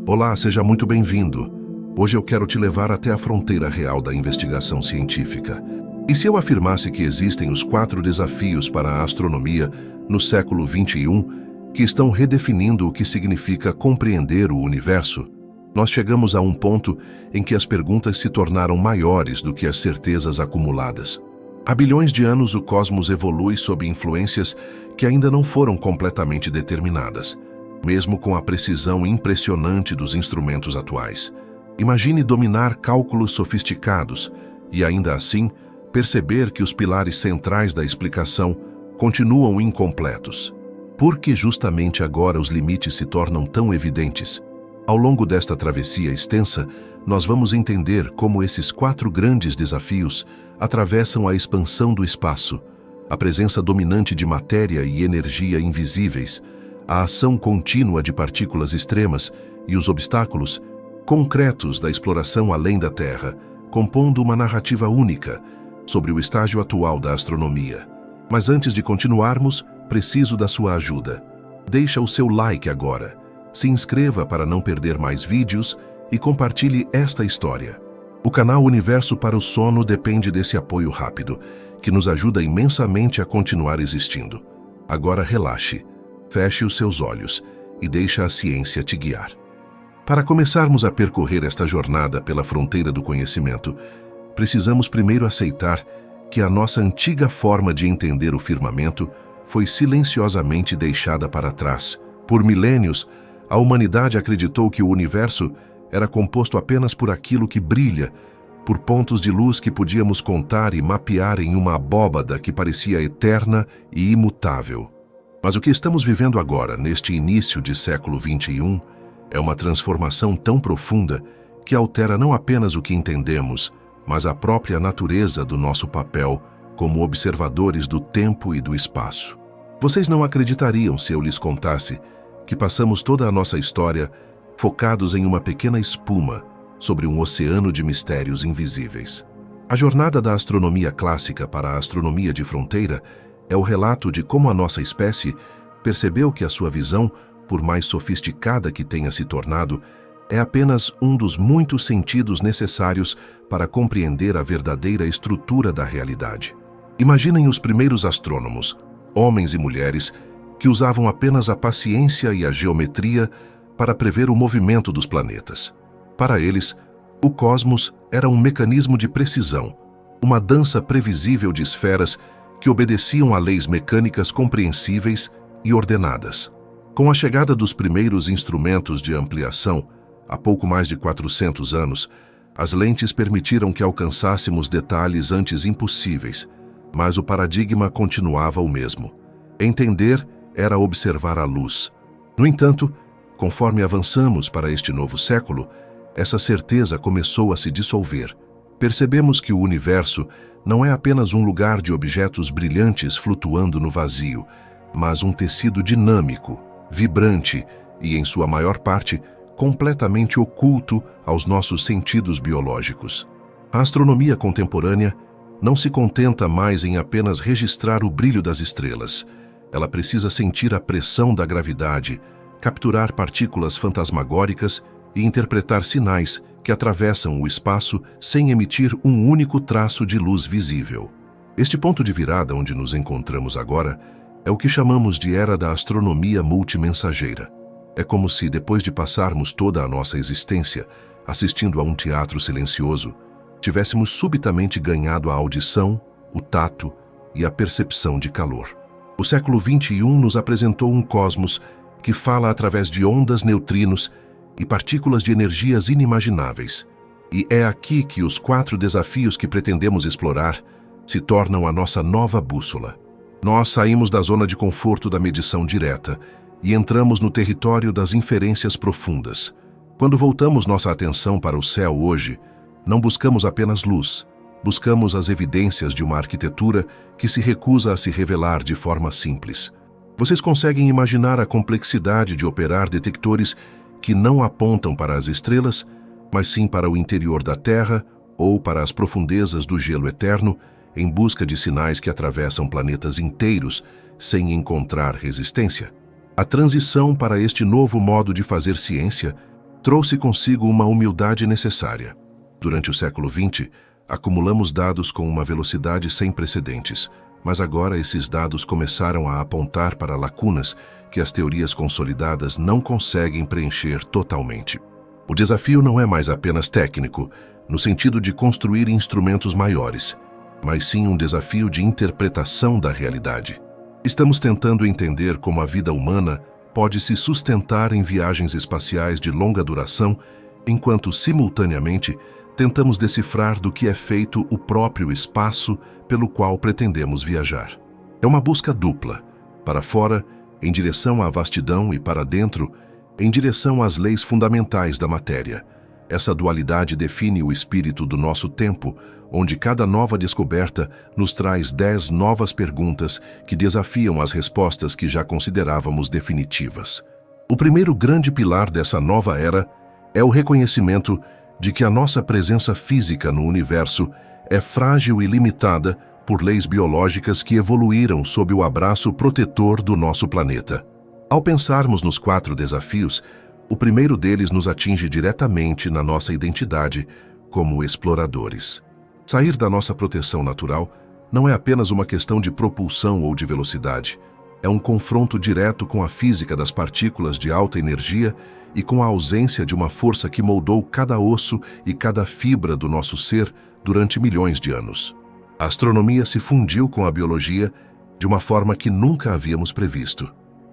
Olá, seja muito bem-vindo. Hoje eu quero te levar até a fronteira real da investigação científica. E se eu afirmasse que existem os 4 desafios para a astronomia no século XXI que estão redefinindo o que significa compreender o universo? Nós chegamos a um ponto em que as perguntas se tornaram maiores do que as certezas acumuladas. Há bilhões de anos o cosmos evolui sob influências que ainda não foram completamente determinadas, mesmo com a precisão impressionante dos instrumentos atuais. Imagine dominar cálculos sofisticados e, ainda assim, perceber que os pilares centrais da explicação continuam incompletos. Por que justamente agora os limites se tornam tão evidentes? Ao longo desta travessia extensa, nós vamos entender como esses 4 grandes desafios atravessam a expansão do espaço, a presença dominante de matéria e energia invisíveis, a ação contínua de partículas extremas e os obstáculos concretos da exploração além da Terra, compondo uma narrativa única sobre o estágio atual da astronomia. Mas antes de continuarmos, preciso da sua ajuda. Deixa o seu like agora, se inscreva para não perder mais vídeos e compartilhe esta história. O canal Universo para o Sono depende desse apoio rápido, que nos ajuda imensamente a continuar existindo. Agora relaxe, feche os seus olhos e deixe a ciência te guiar. Para começarmos a percorrer esta jornada pela fronteira do conhecimento, precisamos primeiro aceitar que a nossa antiga forma de entender o firmamento foi silenciosamente deixada para trás. Por milênios, a humanidade acreditou que o universo era composto apenas por aquilo que brilha, por pontos de luz que podíamos contar e mapear em uma abóbada que parecia eterna e imutável. Mas o que estamos vivendo agora, neste início de século XXI, é uma transformação tão profunda que altera não apenas o que entendemos, mas a própria natureza do nosso papel como observadores do tempo e do espaço. Vocês não acreditariam se eu lhes contasse que passamos toda a nossa história focados em uma pequena espuma sobre um oceano de mistérios invisíveis. A jornada da astronomia clássica para a astronomia de fronteira é o relato de como a nossa espécie percebeu que a sua visão, por mais sofisticada que tenha se tornado, é apenas um dos muitos sentidos necessários para compreender a verdadeira estrutura da realidade. Imaginem os primeiros astrônomos, homens e mulheres, que usavam apenas a paciência e a geometria para prever o movimento dos planetas. Para eles, o cosmos era um mecanismo de precisão, uma dança previsível de esferas que obedeciam a leis mecânicas compreensíveis e ordenadas. Com a chegada dos primeiros instrumentos de ampliação, há pouco mais de 400 anos, as lentes permitiram que alcançássemos detalhes antes impossíveis, mas o paradigma continuava o mesmo. Entender era observar a luz. No entanto, conforme avançamos para este novo século, essa certeza começou a se dissolver. Percebemos que o universo não é apenas um lugar de objetos brilhantes flutuando no vazio, mas um tecido dinâmico, vibrante e, em sua maior parte, completamente oculto aos nossos sentidos biológicos. A astronomia contemporânea não se contenta mais em apenas registrar o brilho das estrelas. Ela precisa sentir a pressão da gravidade, capturar partículas fantasmagóricas e interpretar sinais que atravessam o espaço sem emitir um único traço de luz visível. Este ponto de virada onde nos encontramos agora é o que chamamos de era da astronomia multimensageira. É como se, depois de passarmos toda a nossa existência assistindo a um teatro silencioso, tivéssemos subitamente ganhado a audição, o tato e a percepção de calor. O século XXI nos apresentou um cosmos que fala através de ondas, neutrinos e partículas de energias inimagináveis. E é aqui que os 4 desafios que pretendemos explorar se tornam a nossa nova bússola. Nós saímos da zona de conforto da medição direta e entramos no território das inferências profundas. Quando voltamos nossa atenção para o céu hoje, não buscamos apenas luz, buscamos as evidências de uma arquitetura que se recusa a se revelar de forma simples. Vocês conseguem imaginar a complexidade de operar detectores que não apontam para as estrelas, mas sim para o interior da Terra ou para as profundezas do gelo eterno, em busca de sinais que atravessam planetas inteiros sem encontrar resistência? A transição para este novo modo de fazer ciência trouxe consigo uma humildade necessária. Durante o século XX, acumulamos dados com uma velocidade sem precedentes, mas agora esses dados começaram a apontar para lacunas que as teorias consolidadas não conseguem preencher totalmente. O desafio não é mais apenas técnico, no sentido de construir instrumentos maiores, mas sim um desafio de interpretação da realidade. Estamos tentando entender como a vida humana pode se sustentar em viagens espaciais de longa duração, enquanto, simultaneamente, tentamos decifrar do que é feito o próprio espaço pelo qual pretendemos viajar. É uma busca dupla, para fora, em direção à vastidão, e para dentro, em direção às leis fundamentais da matéria. Essa dualidade define o espírito do nosso tempo, onde cada nova descoberta nos traz 10 novas perguntas que desafiam as respostas que já considerávamos definitivas. O primeiro grande pilar dessa nova era é o reconhecimento de que a nossa presença física no universo é frágil e limitada por leis biológicas que evoluíram sob o abraço protetor do nosso planeta. Ao pensarmos nos 4 desafios, o primeiro deles nos atinge diretamente na nossa identidade como exploradores. Sair da nossa proteção natural não é apenas uma questão de propulsão ou de velocidade. É um confronto direto com a física das partículas de alta energia e com a ausência de uma força que moldou cada osso e cada fibra do nosso ser durante milhões de anos. A astronomia se fundiu com a biologia de uma forma que nunca havíamos previsto.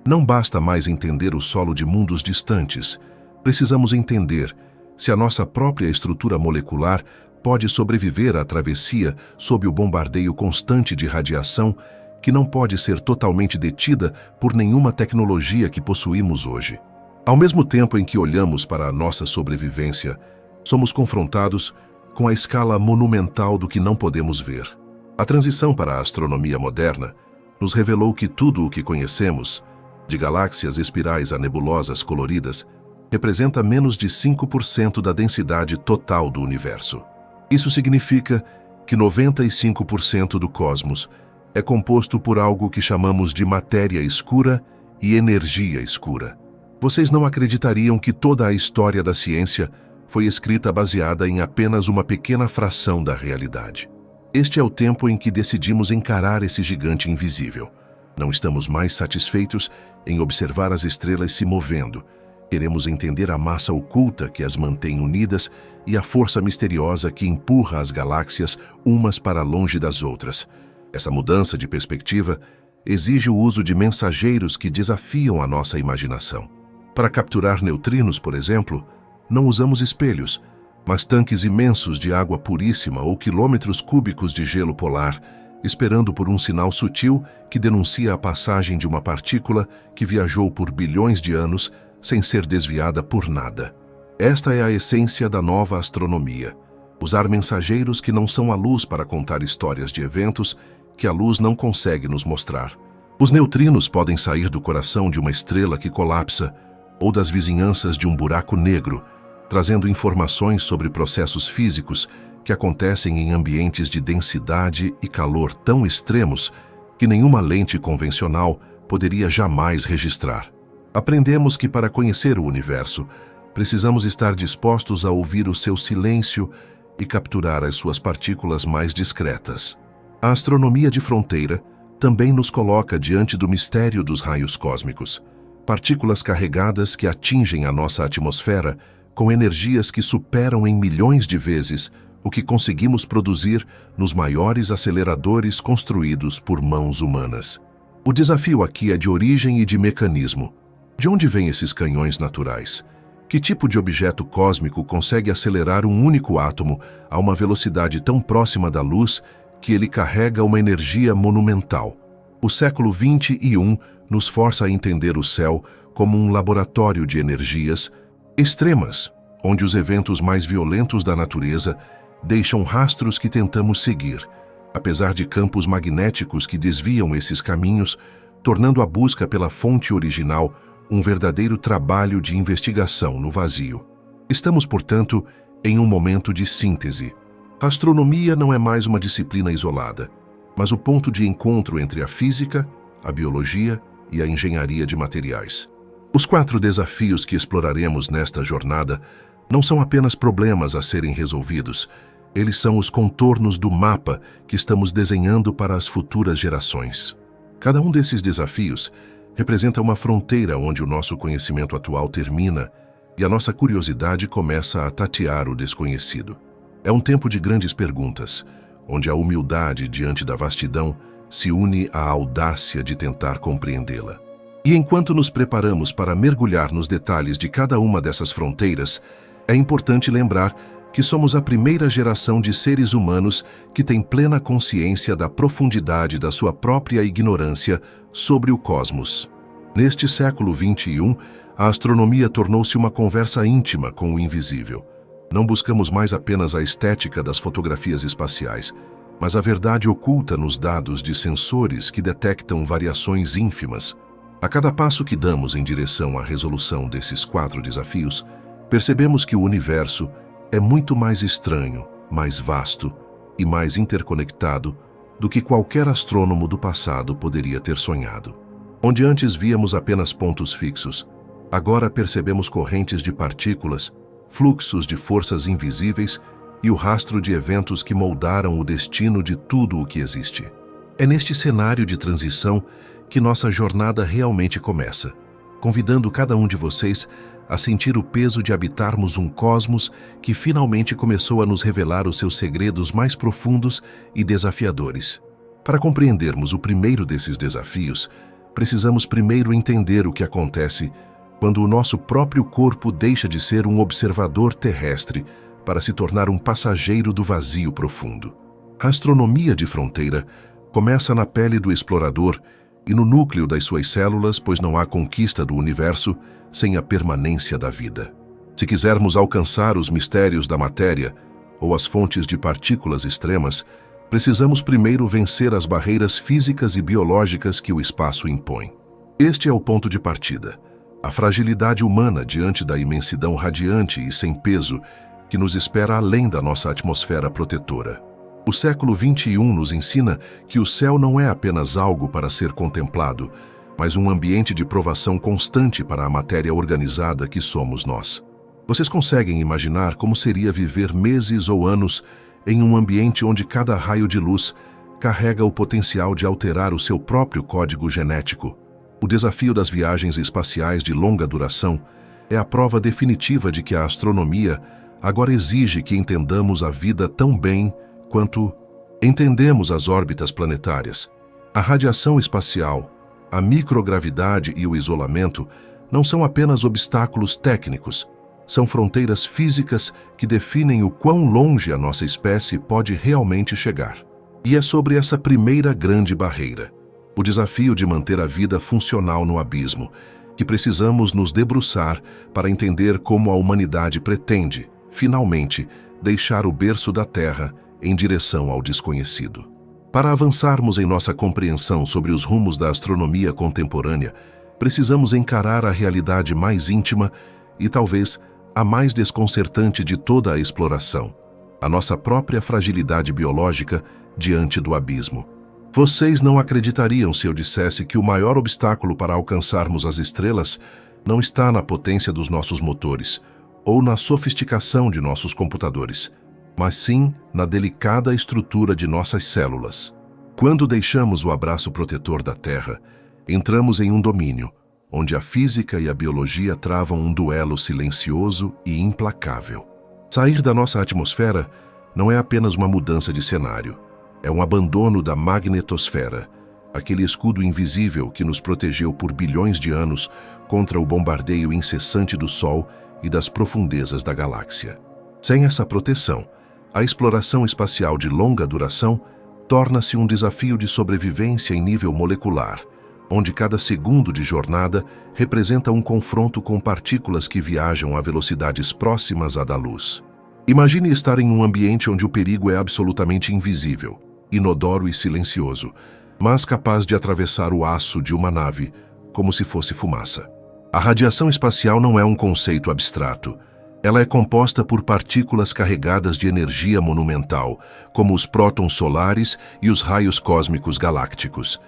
Não basta mais entender o solo de mundos distantes. Precisamos entender se a nossa própria estrutura molecular pode sobreviver à travessia sob o bombardeio constante de radiação que não pode ser totalmente detida por nenhuma tecnologia que possuímos hoje. Ao mesmo tempo em que olhamos para a nossa sobrevivência, somos confrontados com a escala monumental do que não podemos ver. A transição para a astronomia moderna nos revelou que tudo o que conhecemos, de galáxias espirais a nebulosas coloridas, representa menos de 5% da densidade total do universo. Isso significa que 95% do cosmos é composto por algo que chamamos de matéria escura e energia escura. Vocês não acreditariam que toda a história da ciência foi escrita baseada em apenas uma pequena fração da realidade. Este é o tempo em que decidimos encarar esse gigante invisível. Não estamos mais satisfeitos em observar as estrelas se movendo. Queremos entender a massa oculta que as mantém unidas e a força misteriosa que empurra as galáxias umas para longe das outras. Essa mudança de perspectiva exige o uso de mensageiros que desafiam a nossa imaginação. Para capturar neutrinos, por exemplo, não usamos espelhos, mas tanques imensos de água puríssima ou quilômetros cúbicos de gelo polar, esperando por um sinal sutil que denuncia a passagem de uma partícula que viajou por bilhões de anos sem ser desviada por nada. Esta é a essência da nova astronomia. Usar mensageiros que não são a luz para contar histórias de eventos que a luz não consegue nos mostrar. Os neutrinos podem sair do coração de uma estrela que colapsa ou das vizinhanças de um buraco negro, trazendo informações sobre processos físicos que acontecem em ambientes de densidade e calor tão extremos que nenhuma lente convencional poderia jamais registrar. Aprendemos que para conhecer o universo, precisamos estar dispostos a ouvir o seu silêncio e capturar as suas partículas mais discretas. A astronomia de fronteira também nos coloca diante do mistério dos raios cósmicos, partículas carregadas que atingem a nossa atmosfera com energias que superam em milhões de vezes o que conseguimos produzir nos maiores aceleradores construídos por mãos humanas. O desafio aqui é de origem e de mecanismo. De onde vêm esses canhões naturais? Que tipo de objeto cósmico consegue acelerar um único átomo a uma velocidade tão próxima da luz que ele carrega uma energia monumental? O século XXI nos força a entender o céu como um laboratório de energias extremas, onde os eventos mais violentos da natureza deixam rastros que tentamos seguir, apesar de campos magnéticos que desviam esses caminhos, tornando a busca pela fonte original um verdadeiro trabalho de investigação no vazio. Estamos, portanto, em um momento de síntese. A astronomia não é mais uma disciplina isolada, mas o ponto de encontro entre a física, a biologia e a engenharia de materiais. Os 4 desafios que exploraremos nesta jornada não são apenas problemas a serem resolvidos, eles são os contornos do mapa que estamos desenhando para as futuras gerações. Cada um desses desafios representa uma fronteira onde o nosso conhecimento atual termina e a nossa curiosidade começa a tatear o desconhecido. É um tempo de grandes perguntas, onde a humildade diante da vastidão se une à audácia de tentar compreendê-la. E enquanto nos preparamos para mergulhar nos detalhes de cada uma dessas fronteiras, é importante lembrar que somos a primeira geração de seres humanos que tem plena consciência da profundidade da sua própria ignorância sobre o cosmos. Neste século XXI, a astronomia tornou-se uma conversa íntima com o invisível. Não buscamos mais apenas a estética das fotografias espaciais, mas a verdade oculta nos dados de sensores que detectam variações ínfimas. A cada passo que damos em direção à resolução desses 4 desafios, percebemos que o universo é muito mais estranho, mais vasto e mais interconectado do que qualquer astrônomo do passado poderia ter sonhado. Onde antes víamos apenas pontos fixos, agora percebemos correntes de partículas, fluxos de forças invisíveis e o rastro de eventos que moldaram o destino de tudo o que existe. É neste cenário de transição que nossa jornada realmente começa, convidando cada um de vocês a sentir o peso de habitarmos um cosmos que finalmente começou a nos revelar os seus segredos mais profundos e desafiadores. Para compreendermos o primeiro desses desafios, precisamos primeiro entender o que acontece quando o nosso próprio corpo deixa de ser um observador terrestre para se tornar um passageiro do vazio profundo. A astronomia de fronteira começa na pele do explorador e no núcleo das suas células, pois não há conquista do universo sem a permanência da vida. Se quisermos alcançar os mistérios da matéria ou as fontes de partículas extremas, precisamos primeiro vencer as barreiras físicas e biológicas que o espaço impõe. Este é o ponto de partida. A fragilidade humana diante da imensidão radiante e sem peso que nos espera além da nossa atmosfera protetora. O século XXI nos ensina que o céu não é apenas algo para ser contemplado, mas um ambiente de provação constante para a matéria organizada que somos nós. Vocês conseguem imaginar como seria viver meses ou anos em um ambiente onde cada raio de luz carrega o potencial de alterar o seu próprio código genético? O desafio das viagens espaciais de longa duração é a prova definitiva de que a astronomia agora exige que entendamos a vida tão bem quanto entendemos as órbitas planetárias. A radiação espacial, a microgravidade e o isolamento não são apenas obstáculos técnicos, são fronteiras físicas que definem o quão longe a nossa espécie pode realmente chegar. E é sobre essa primeira grande barreira, o desafio de manter a vida funcional no abismo, que precisamos nos debruçar para entender como a humanidade pretende, finalmente, deixar o berço da Terra em direção ao desconhecido. Para avançarmos em nossa compreensão sobre os rumos da astronomia contemporânea, precisamos encarar a realidade mais íntima e talvez a mais desconcertante de toda a exploração, a nossa própria fragilidade biológica diante do abismo. Vocês não acreditariam se eu dissesse que o maior obstáculo para alcançarmos as estrelas não está na potência dos nossos motores ou na sofisticação de nossos computadores, mas sim na delicada estrutura de nossas células. Quando deixamos o abraço protetor da Terra, entramos em um domínio onde a física e a biologia travam um duelo silencioso e implacável. Sair da nossa atmosfera não é apenas uma mudança de cenário, é um abandono da magnetosfera, aquele escudo invisível que nos protegeu por bilhões de anos contra o bombardeio incessante do Sol e das profundezas da galáxia. Sem essa proteção, a exploração espacial de longa duração torna-se um desafio de sobrevivência em nível molecular, onde cada segundo de jornada representa um confronto com partículas que viajam a velocidades próximas à da luz. Imagine estar em um ambiente onde o perigo é absolutamente invisível, inodoro e silencioso, mas capaz de atravessar o aço de uma nave como se fosse fumaça. A radiação espacial não é um conceito abstrato. Ela é composta por partículas carregadas de energia monumental, como os prótons solares e os raios cósmicos galácticos.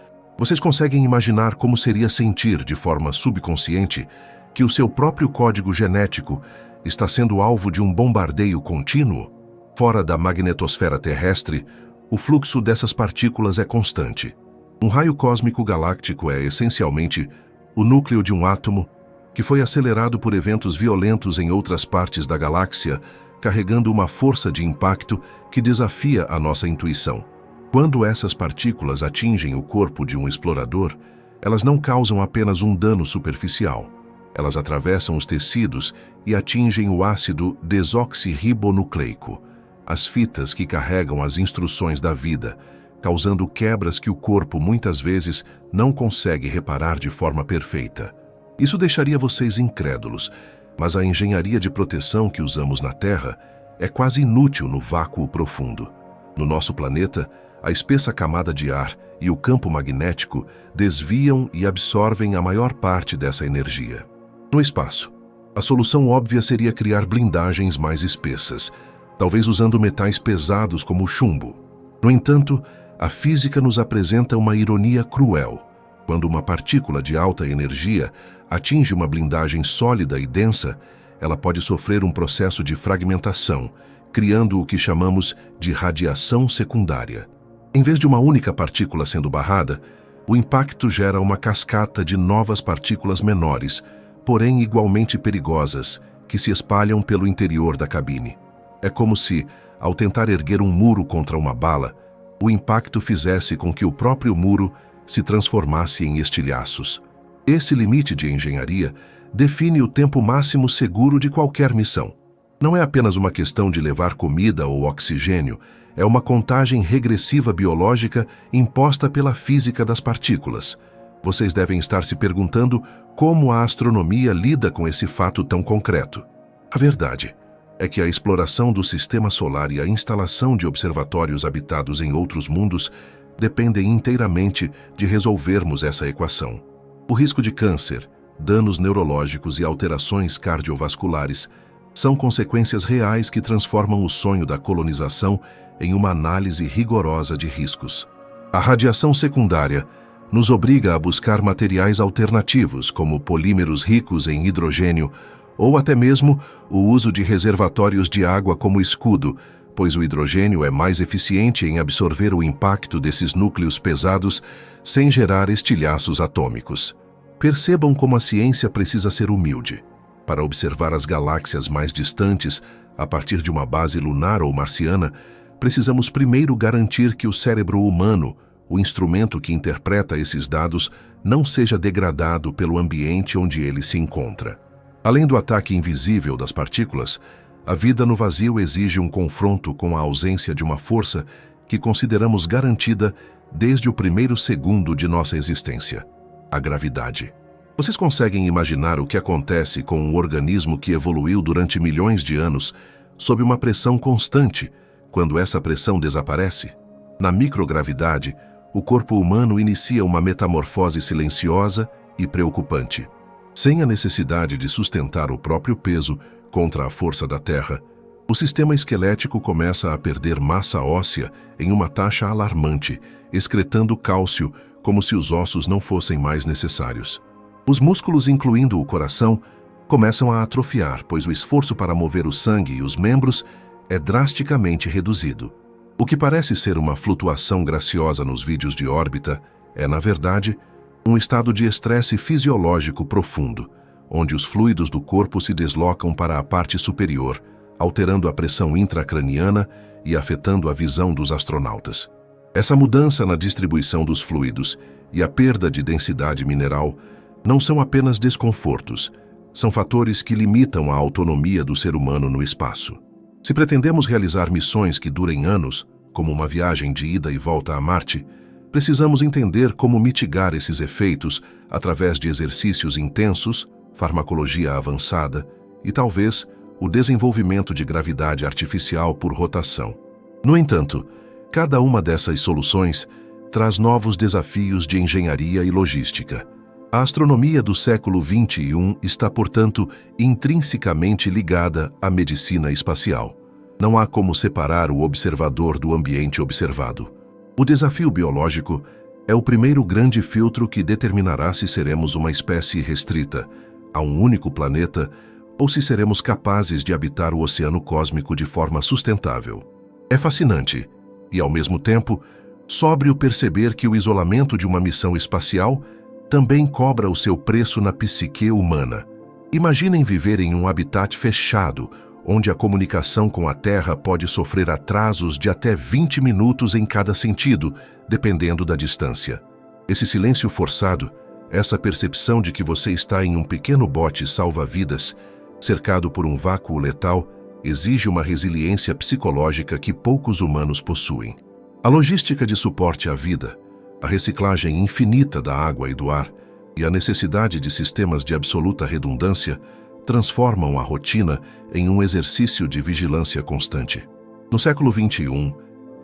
Vocês conseguem imaginar como seria sentir, de forma subconsciente, que o seu próprio código genético está sendo alvo de um bombardeio contínuo? Fora da magnetosfera terrestre, o fluxo dessas partículas é constante. Um raio cósmico galáctico é, essencialmente, o núcleo de um átomo que foi acelerado por eventos violentos em outras partes da galáxia, carregando uma força de impacto que desafia a nossa intuição. Quando essas partículas atingem o corpo de um explorador, elas não causam apenas um dano superficial. Elas atravessam os tecidos e atingem o ácido desoxirribonucleico, as fitas que carregam as instruções da vida, causando quebras que o corpo muitas vezes não consegue reparar de forma perfeita. Isso deixaria vocês incrédulos, mas a engenharia de proteção que usamos na Terra é quase inútil no vácuo profundo. No nosso planeta, a espessa camada de ar e o campo magnético desviam e absorvem a maior parte dessa energia. No espaço, a solução óbvia seria criar blindagens mais espessas, talvez usando metais pesados como o chumbo. No entanto, a física nos apresenta uma ironia cruel. Quando uma partícula de alta energia atinge uma blindagem sólida e densa, ela pode sofrer um processo de fragmentação, criando o que chamamos de radiação secundária. Em vez de uma única partícula sendo barrada, o impacto gera uma cascata de novas partículas menores, porém igualmente perigosas, que se espalham pelo interior da cabine. É como se, ao tentar erguer um muro contra uma bala, o impacto fizesse com que o próprio muro se transformasse em estilhaços. Esse limite de engenharia define o tempo máximo seguro de qualquer missão. Não é apenas uma questão de levar comida ou oxigênio, é uma contagem regressiva biológica imposta pela física das partículas. Vocês devem estar se perguntando como a astronomia lida com esse fato tão concreto. A verdade é que a exploração do sistema solar e a instalação de observatórios habitados em outros mundos dependem inteiramente de resolvermos essa equação. O risco de câncer, danos neurológicos e alterações cardiovasculares são consequências reais que transformam o sonho da colonização em uma análise rigorosa de riscos. A radiação secundária nos obriga a buscar materiais alternativos, como polímeros ricos em hidrogênio, ou até mesmo o uso de reservatórios de água como escudo, pois o hidrogênio é mais eficiente em absorver o impacto desses núcleos pesados sem gerar estilhaços atômicos. Percebam como a ciência precisa ser humilde. Para observar as galáxias mais distantes, a partir de uma base lunar ou marciana, precisamos primeiro garantir que o cérebro humano, o instrumento que interpreta esses dados, não seja degradado pelo ambiente onde ele se encontra. Além do ataque invisível das partículas, a vida no vazio exige um confronto com a ausência de uma força que consideramos garantida desde o primeiro segundo de nossa existência: a gravidade. Vocês conseguem imaginar o que acontece com um organismo que evoluiu durante milhões de anos sob uma pressão constante, quando essa pressão desaparece? Na microgravidade, o corpo humano inicia uma metamorfose silenciosa e preocupante. Sem a necessidade de sustentar o próprio peso contra a força da Terra, o sistema esquelético começa a perder massa óssea em uma taxa alarmante, excretando cálcio como se os ossos não fossem mais necessários. Os músculos, incluindo o coração, começam a atrofiar, pois o esforço para mover o sangue e os membros é drasticamente reduzido. O que parece ser uma flutuação graciosa nos vídeos de órbita é, na verdade, um estado de estresse fisiológico profundo, onde os fluidos do corpo se deslocam para a parte superior, alterando a pressão intracraniana e afetando a visão dos astronautas. Essa mudança na distribuição dos fluidos e a perda de densidade mineral não são apenas desconfortos, são fatores que limitam a autonomia do ser humano no espaço. Se pretendemos realizar missões que durem anos, como uma viagem de ida e volta a Marte, precisamos entender como mitigar esses efeitos através de exercícios intensos, farmacologia avançada e, talvez, o desenvolvimento de gravidade artificial por rotação. No entanto, cada uma dessas soluções traz novos desafios de engenharia e logística. A astronomia do século XXI está, portanto, intrinsecamente ligada à medicina espacial. Não há como separar o observador do ambiente observado. O desafio biológico É o primeiro grande filtro que determinará se seremos uma espécie restrita a um único planeta ou se seremos capazes de habitar o oceano cósmico de forma sustentável. É fascinante e, ao mesmo tempo, sóbrio perceber que o isolamento de uma missão espacial também cobra o seu preço na psique humana. Imaginem viver em um habitat fechado, onde a comunicação com a Terra pode sofrer atrasos de até 20 minutos em cada sentido, dependendo da distância. Esse silêncio forçado, essa percepção de que você está em um pequeno bote salva-vidas, cercado por um vácuo letal, exige uma resiliência psicológica que poucos humanos possuem. A logística de suporte à vida, a reciclagem infinita da água e do ar e a necessidade de sistemas de absoluta redundância transformam a rotina em um exercício de vigilância constante. No século XXI,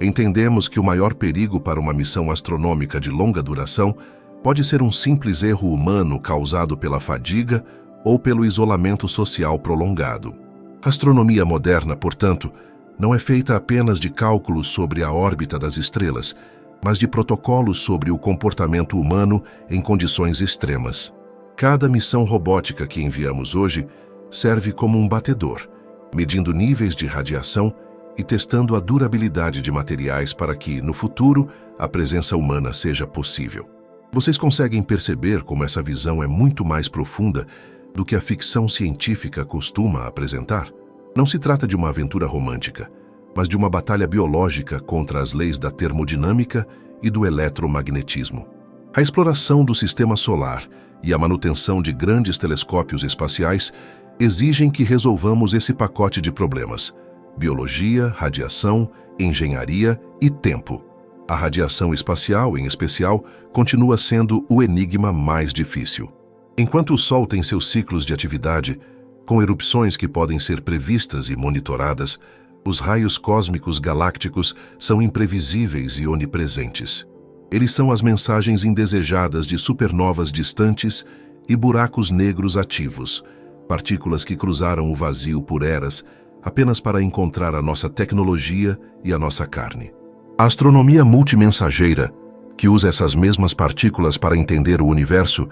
entendemos que o maior perigo para uma missão astronômica de longa duração pode ser um simples erro humano causado pela fadiga ou pelo isolamento social prolongado. A astronomia moderna, portanto, não é feita apenas de cálculos sobre a órbita das estrelas, mas de protocolos sobre o comportamento humano em condições extremas. Cada missão robótica que enviamos hoje serve como um batedor, medindo níveis de radiação e testando a durabilidade de materiais para que, no futuro, a presença humana seja possível. Vocês conseguem perceber como essa visão é muito mais profunda do que a ficção científica costuma apresentar? Não se trata de uma aventura romântica, mas de uma batalha biológica contra as leis da termodinâmica e do eletromagnetismo. A exploração do sistema solar e a manutenção de grandes telescópios espaciais exigem que resolvamos esse pacote de problemas: biologia, radiação, engenharia e tempo. A radiação espacial, em especial, continua sendo o enigma mais difícil. Enquanto o Sol tem seus ciclos de atividade, com erupções que podem ser previstas e monitoradas, os raios cósmicos galácticos são imprevisíveis e onipresentes. Eles são as mensagens indesejadas de supernovas distantes e buracos negros ativos, partículas que cruzaram o vazio por eras apenas para encontrar a nossa tecnologia e a nossa carne. A astronomia multimensageira, que usa essas mesmas partículas para entender o universo,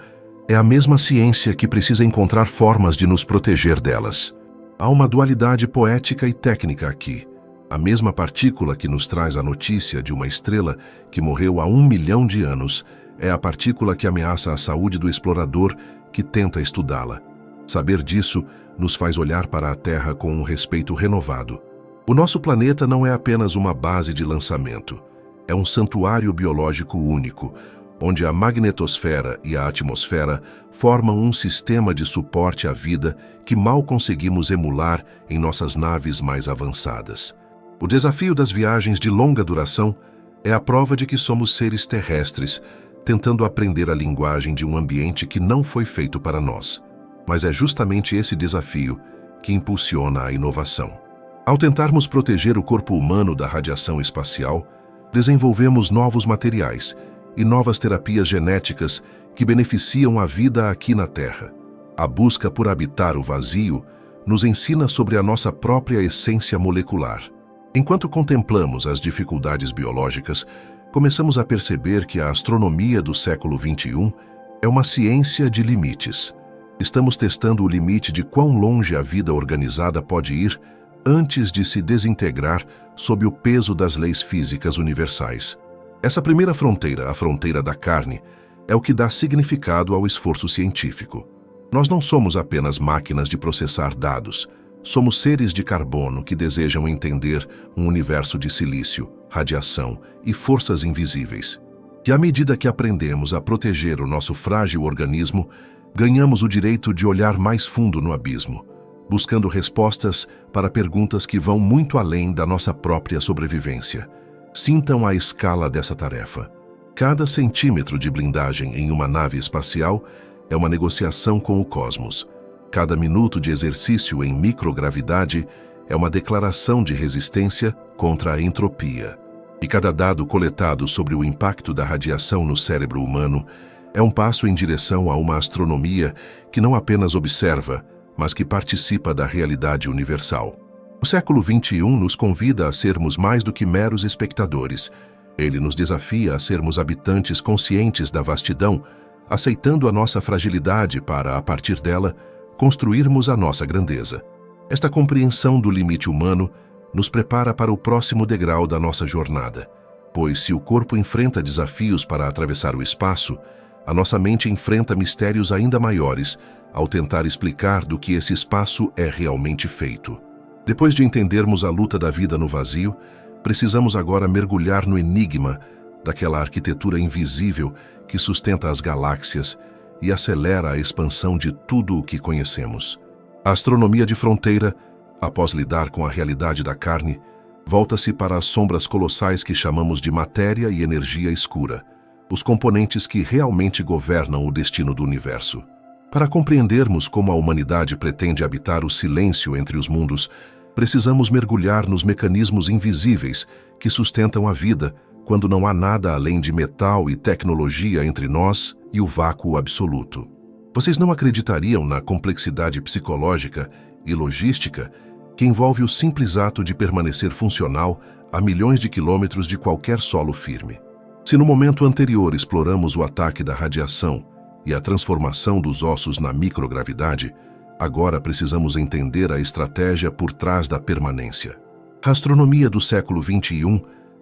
é a mesma ciência que precisa encontrar formas de nos proteger delas. Há uma dualidade poética e técnica aqui. A mesma partícula que nos traz a notícia de uma estrela que morreu há 1 milhão de anos é a partícula que ameaça a saúde do explorador que tenta estudá-la. Saber disso nos faz olhar para a Terra com um respeito renovado. O nosso planeta não é apenas uma base de lançamento. É um santuário biológico único, onde a magnetosfera e a atmosfera formam um sistema de suporte à vida que mal conseguimos emular em nossas naves mais avançadas. O desafio das viagens de longa duração é a prova de que somos seres terrestres, tentando aprender a linguagem de um ambiente que não foi feito para nós. Mas é justamente esse desafio que impulsiona a inovação. Ao tentarmos proteger o corpo humano da radiação espacial, desenvolvemos novos materiais e novas terapias genéticas que beneficiam a vida aqui na Terra. A busca por habitar o vazio nos ensina sobre a nossa própria essência molecular. Enquanto contemplamos as dificuldades biológicas, começamos a perceber que a astronomia do século XXI é uma ciência de limites. Estamos testando o limite de quão longe a vida organizada pode ir antes de se desintegrar sob o peso das leis físicas universais. Essa primeira fronteira, a fronteira da carne, é o que dá significado ao esforço científico. Nós não somos apenas máquinas de processar dados, somos seres de carbono que desejam entender um universo de silício, radiação e forças invisíveis. E à medida que aprendemos a proteger o nosso frágil organismo, ganhamos o direito de olhar mais fundo no abismo, buscando respostas para perguntas que vão muito além da nossa própria sobrevivência. Sintam a escala dessa tarefa. Cada centímetro de blindagem em uma nave espacial é uma negociação com o cosmos. Cada minuto de exercício em microgravidade é uma declaração de resistência contra a entropia. E cada dado coletado sobre o impacto da radiação no cérebro humano é um passo em direção a uma astronomia que não apenas observa, mas que participa da realidade universal. O século XXI nos convida a sermos mais do que meros espectadores. Ele nos desafia a sermos habitantes conscientes da vastidão, aceitando a nossa fragilidade para, a partir dela, construirmos a nossa grandeza. Esta compreensão do limite humano nos prepara para o próximo degrau da nossa jornada, pois se o corpo enfrenta desafios para atravessar o espaço, a nossa mente enfrenta mistérios ainda maiores ao tentar explicar do que esse espaço é realmente feito. Depois de entendermos a luta da vida no vazio, precisamos agora mergulhar no enigma daquela arquitetura invisível que sustenta as galáxias e acelera a expansão de tudo o que conhecemos. A astronomia de fronteira, após lidar com a realidade da carne, volta-se para as sombras colossais que chamamos de matéria e energia escura, os componentes que realmente governam o destino do universo. Para compreendermos como a humanidade pretende habitar o silêncio entre os mundos, precisamos mergulhar nos mecanismos invisíveis que sustentam a vida quando não há nada além de metal e tecnologia entre nós e o vácuo absoluto. Vocês não acreditariam na complexidade psicológica e logística que envolve o simples ato de permanecer funcional a milhões de quilômetros de qualquer solo firme. Se no momento anterior exploramos o ataque da radiação e a transformação dos ossos na microgravidade, agora precisamos entender a estratégia por trás da permanência. A astronomia do século XXI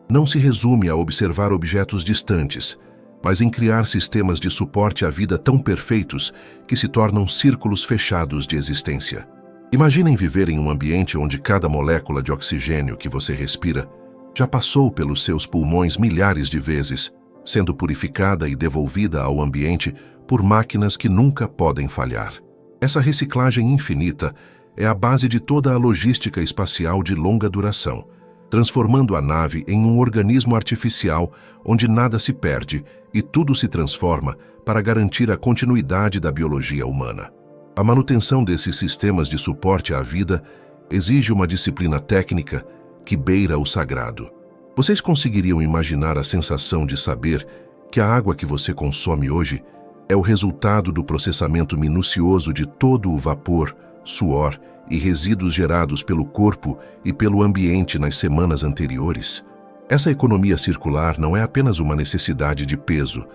não se resume a observar objetos distantes, mas em criar sistemas de suporte à vida tão perfeitos que se tornam círculos fechados de existência. Imaginem viver em um ambiente onde cada molécula de oxigênio que você respira já passou pelos seus pulmões milhares de vezes, sendo purificada e devolvida ao ambiente por máquinas que nunca podem falhar. Essa reciclagem infinita é a base de toda a logística espacial de longa duração, transformando a nave em um organismo artificial onde nada se perde e tudo se transforma para garantir a continuidade da biologia humana. A manutenção desses sistemas de suporte à vida exige uma disciplina técnica que beira o sagrado. Vocês conseguiriam imaginar a sensação de saber que a água que você consome hoje é o resultado do processamento minucioso de todo o vapor, suor e resíduos gerados pelo corpo e pelo ambiente nas semanas anteriores? Essa economia circular não é apenas uma necessidade de peso,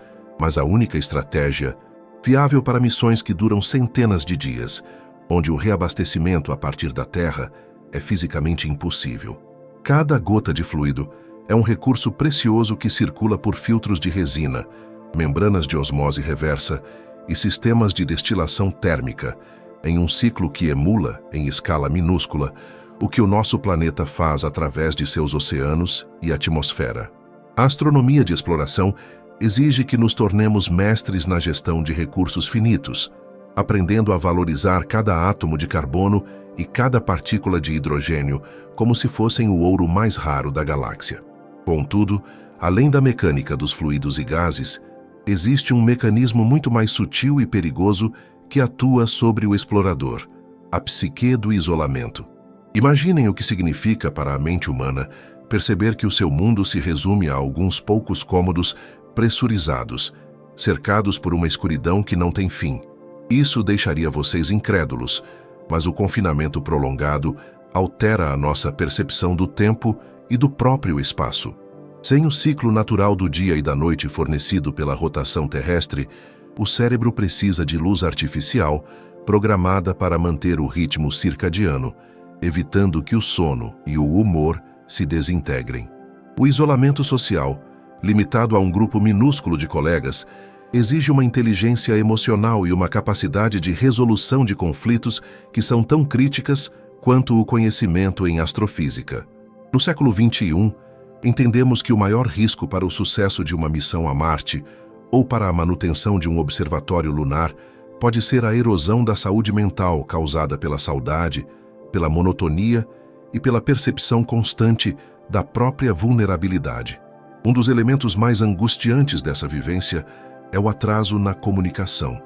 mas a única estratégia viável para missões que duram centenas de dias, onde o reabastecimento a partir da Terra é fisicamente impossível. Cada gota de fluido é um recurso precioso que circula por filtros de resina, membranas de osmose reversa e sistemas de destilação térmica, em um ciclo que emula, em escala minúscula, o que o nosso planeta faz através de seus oceanos e atmosfera. A astronomia de exploração exige que nos tornemos mestres na gestão de recursos finitos, aprendendo a valorizar cada átomo de carbono e cada partícula de hidrogênio como se fossem o ouro mais raro da galáxia. Contudo, além da mecânica dos fluidos e gases, existe um mecanismo muito mais sutil e perigoso que atua sobre o explorador, a psique do isolamento. Imaginem o que significa para a mente humana perceber que o seu mundo se resume a alguns poucos cômodos pressurizados, cercados por uma escuridão que não tem fim. Isso deixaria vocês incrédulos, mas o confinamento prolongado altera a nossa percepção do tempo e do próprio espaço. Sem o ciclo natural do dia e da noite fornecido pela rotação terrestre, o cérebro precisa de luz artificial programada para manter o ritmo circadiano, evitando que o sono e o humor se desintegrem. O isolamento social, limitado a um grupo minúsculo de colegas, exige uma inteligência emocional e uma capacidade de resolução de conflitos que são tão críticas quanto o conhecimento em astrofísica. No século XXI, entendemos que o maior risco para o sucesso de uma missão a Marte ou para a manutenção de um observatório lunar pode ser a erosão da saúde mental causada pela saudade, pela monotonia e pela percepção constante da própria vulnerabilidade. Um dos elementos mais angustiantes dessa vivência é o atraso na comunicação,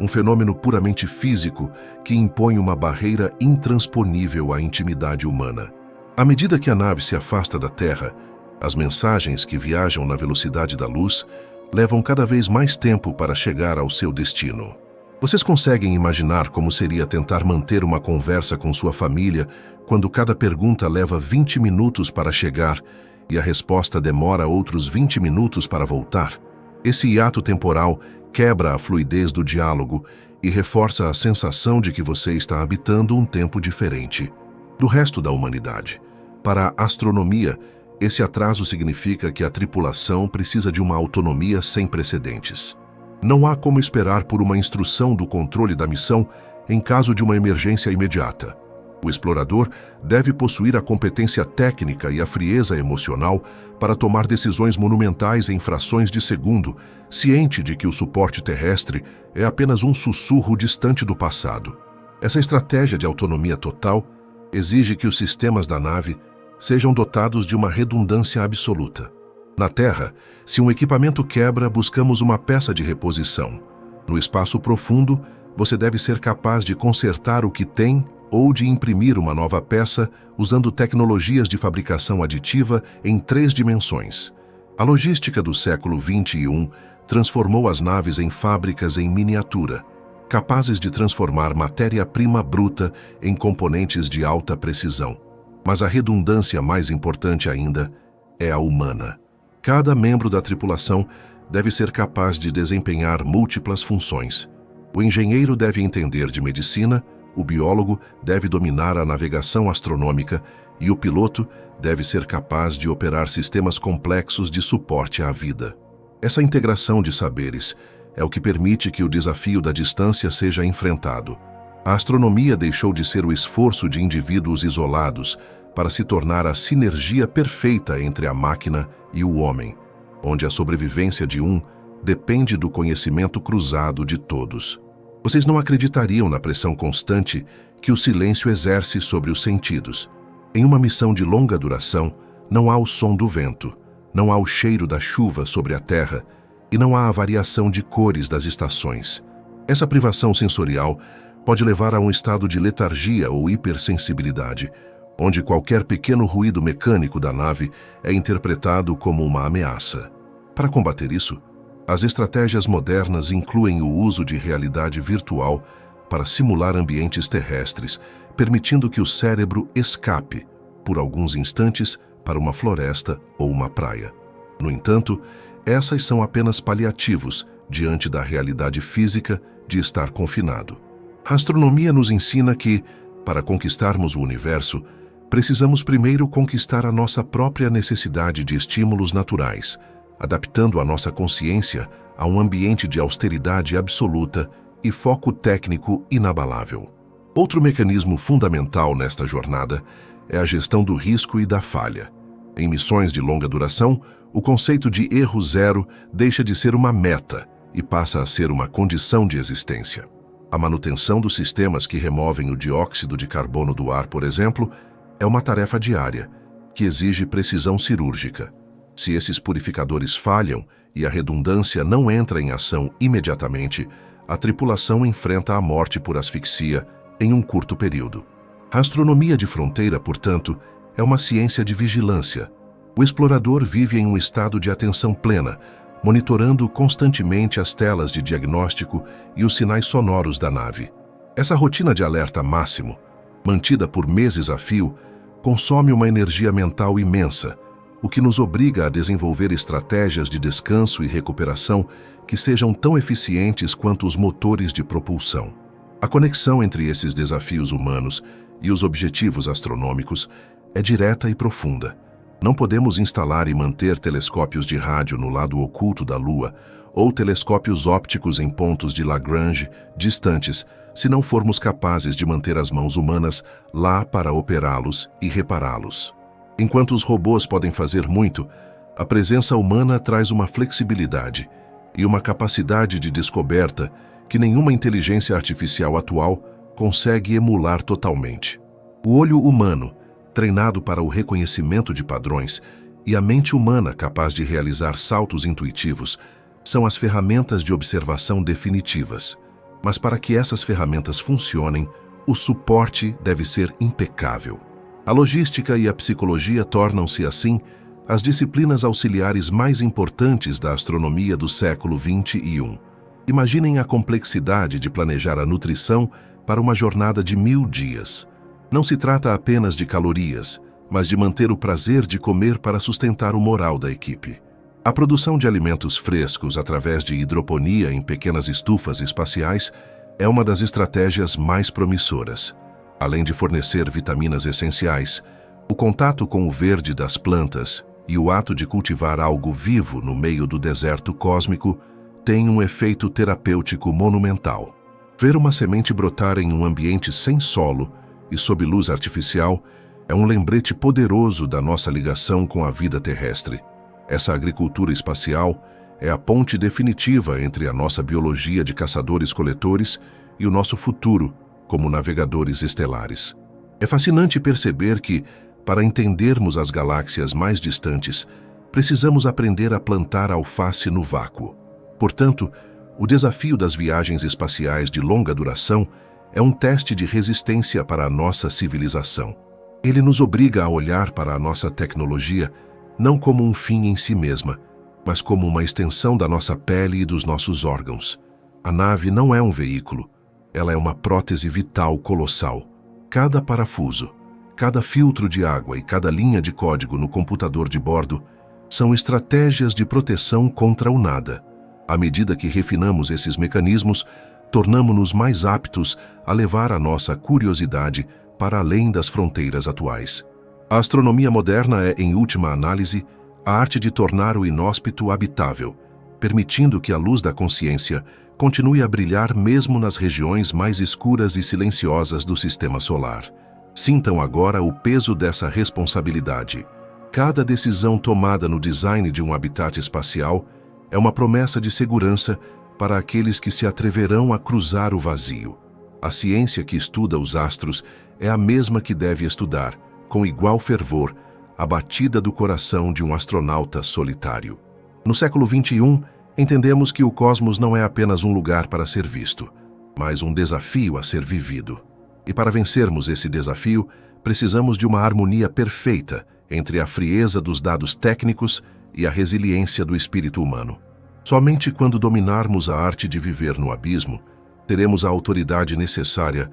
um fenômeno puramente físico que impõe uma barreira intransponível à intimidade humana. À medida que a nave se afasta da Terra, as mensagens que viajam na velocidade da luz levam cada vez mais tempo para chegar ao seu destino. Vocês conseguem imaginar como seria tentar manter uma conversa com sua família quando cada pergunta leva 20 minutos para chegar e a resposta demora outros 20 minutos para voltar, esse hiato temporal quebra a fluidez do diálogo e reforça a sensação de que você está habitando um tempo diferente do resto da humanidade. Para a astronomia, esse atraso significa que a tripulação precisa de uma autonomia sem precedentes. Não há como esperar por uma instrução do controle da missão em caso de uma emergência imediata. O explorador deve possuir a competência técnica e a frieza emocional para tomar decisões monumentais em frações de segundo, ciente de que o suporte terrestre é apenas um sussurro distante do passado. Essa estratégia de autonomia total exige que os sistemas da nave sejam dotados de uma redundância absoluta. Na Terra, se um equipamento quebra, buscamos uma peça de reposição. No espaço profundo, você deve ser capaz de consertar o que tem ou de imprimir uma nova peça usando tecnologias de fabricação aditiva em 3 dimensões. A logística do século XXI transformou as naves em fábricas em miniatura, capazes de transformar matéria-prima bruta em componentes de alta precisão. Mas a redundância mais importante ainda é a humana. Cada membro da tripulação deve ser capaz de desempenhar múltiplas funções. O engenheiro deve entender de medicina, o biólogo deve dominar a navegação astronômica e o piloto deve ser capaz de operar sistemas complexos de suporte à vida. Essa integração de saberes é o que permite que o desafio da distância seja enfrentado. A astronomia deixou de ser o esforço de indivíduos isolados para se tornar a sinergia perfeita entre a máquina e o homem, onde a sobrevivência de um depende do conhecimento cruzado de todos. Vocês não acreditariam na pressão constante que o silêncio exerce sobre os sentidos. Em uma missão de longa duração, não há o som do vento, não há o cheiro da chuva sobre a terra e não há a variação de cores das estações. Essa privação sensorial pode levar a um estado de letargia ou hipersensibilidade, onde qualquer pequeno ruído mecânico da nave é interpretado como uma ameaça. Para combater isso, as estratégias modernas incluem o uso de realidade virtual para simular ambientes terrestres, permitindo que o cérebro escape, por alguns instantes, para uma floresta ou uma praia. No entanto, essas são apenas paliativos diante da realidade física de estar confinado. A astronomia nos ensina que, para conquistarmos o universo, precisamos primeiro conquistar a nossa própria necessidade de estímulos naturais, adaptando a nossa consciência a um ambiente de austeridade absoluta e foco técnico inabalável. Outro mecanismo fundamental nesta jornada é a gestão do risco e da falha. Em missões de longa duração, o conceito de erro zero deixa de ser uma meta e passa a ser uma condição de existência. A manutenção dos sistemas que removem o dióxido de carbono do ar, por exemplo, é uma tarefa diária, que exige precisão cirúrgica. Se esses purificadores falham e a redundância não entra em ação imediatamente, a tripulação enfrenta a morte por asfixia em um curto período. A astronomia de fronteira, portanto, é uma ciência de vigilância. O explorador vive em um estado de atenção plena, monitorando constantemente as telas de diagnóstico e os sinais sonoros da nave. Essa rotina de alerta máximo, mantida por meses a fio, consome uma energia mental imensa, o que nos obriga a desenvolver estratégias de descanso e recuperação que sejam tão eficientes quanto os motores de propulsão. A conexão entre esses desafios humanos e os objetivos astronômicos é direta e profunda. Não podemos instalar e manter telescópios de rádio no lado oculto da Lua ou telescópios ópticos em pontos de Lagrange distantes se não formos capazes de manter as mãos humanas lá para operá-los e repará-los. Enquanto os robôs podem fazer muito, a presença humana traz uma flexibilidade e uma capacidade de descoberta que nenhuma inteligência artificial atual consegue emular totalmente. O olho humano, treinado para o reconhecimento de padrões, e a mente humana capaz de realizar saltos intuitivos, são as ferramentas de observação definitivas. Mas para que essas ferramentas funcionem, o suporte deve ser impecável. A logística e a psicologia tornam-se, assim, as disciplinas auxiliares mais importantes da astronomia do século XXI. Imaginem a complexidade de planejar a nutrição para uma jornada de 1000 dias. Não se trata apenas de calorias, mas de manter o prazer de comer para sustentar o moral da equipe. A produção de alimentos frescos através de hidroponia em pequenas estufas espaciais é uma das estratégias mais promissoras. Além de fornecer vitaminas essenciais, o contato com o verde das plantas e o ato de cultivar algo vivo no meio do deserto cósmico tem um efeito terapêutico monumental. Ver uma semente brotar em um ambiente sem solo e sob luz artificial é um lembrete poderoso da nossa ligação com a vida terrestre. Essa agricultura espacial é a ponte definitiva entre a nossa biologia de caçadores-coletores e o nosso futuro como navegadores estelares. É fascinante perceber que, para entendermos as galáxias mais distantes, precisamos aprender a plantar alface no vácuo. Portanto, o desafio das viagens espaciais de longa duração é um teste de resistência para a nossa civilização. Ele nos obriga a olhar para a nossa tecnologia não como um fim em si mesma, mas como uma extensão da nossa pele e dos nossos órgãos. A nave não é um veículo, ela é uma prótese vital colossal. Cada parafuso, cada filtro de água e cada linha de código no computador de bordo são estratégias de proteção contra o nada. À medida que refinamos esses mecanismos, tornamo-nos mais aptos a levar a nossa curiosidade para além das fronteiras atuais. A astronomia moderna é, em última análise, a arte de tornar o inóspito habitável, permitindo que a luz da consciência continue a brilhar mesmo nas regiões mais escuras e silenciosas do sistema solar. Sintam agora o peso dessa responsabilidade. Cada decisão tomada no design de um habitat espacial é uma promessa de segurança para aqueles que se atreverão a cruzar o vazio. A ciência que estuda os astros é a mesma que deve estudar, com igual fervor, a batida do coração de um astronauta solitário. No século XXI, entendemos que o cosmos não é apenas um lugar para ser visto, mas um desafio a ser vivido. E para vencermos esse desafio, precisamos de uma harmonia perfeita entre a frieza dos dados técnicos e a resiliência do espírito humano. Somente quando dominarmos a arte de viver no abismo, teremos a autoridade necessária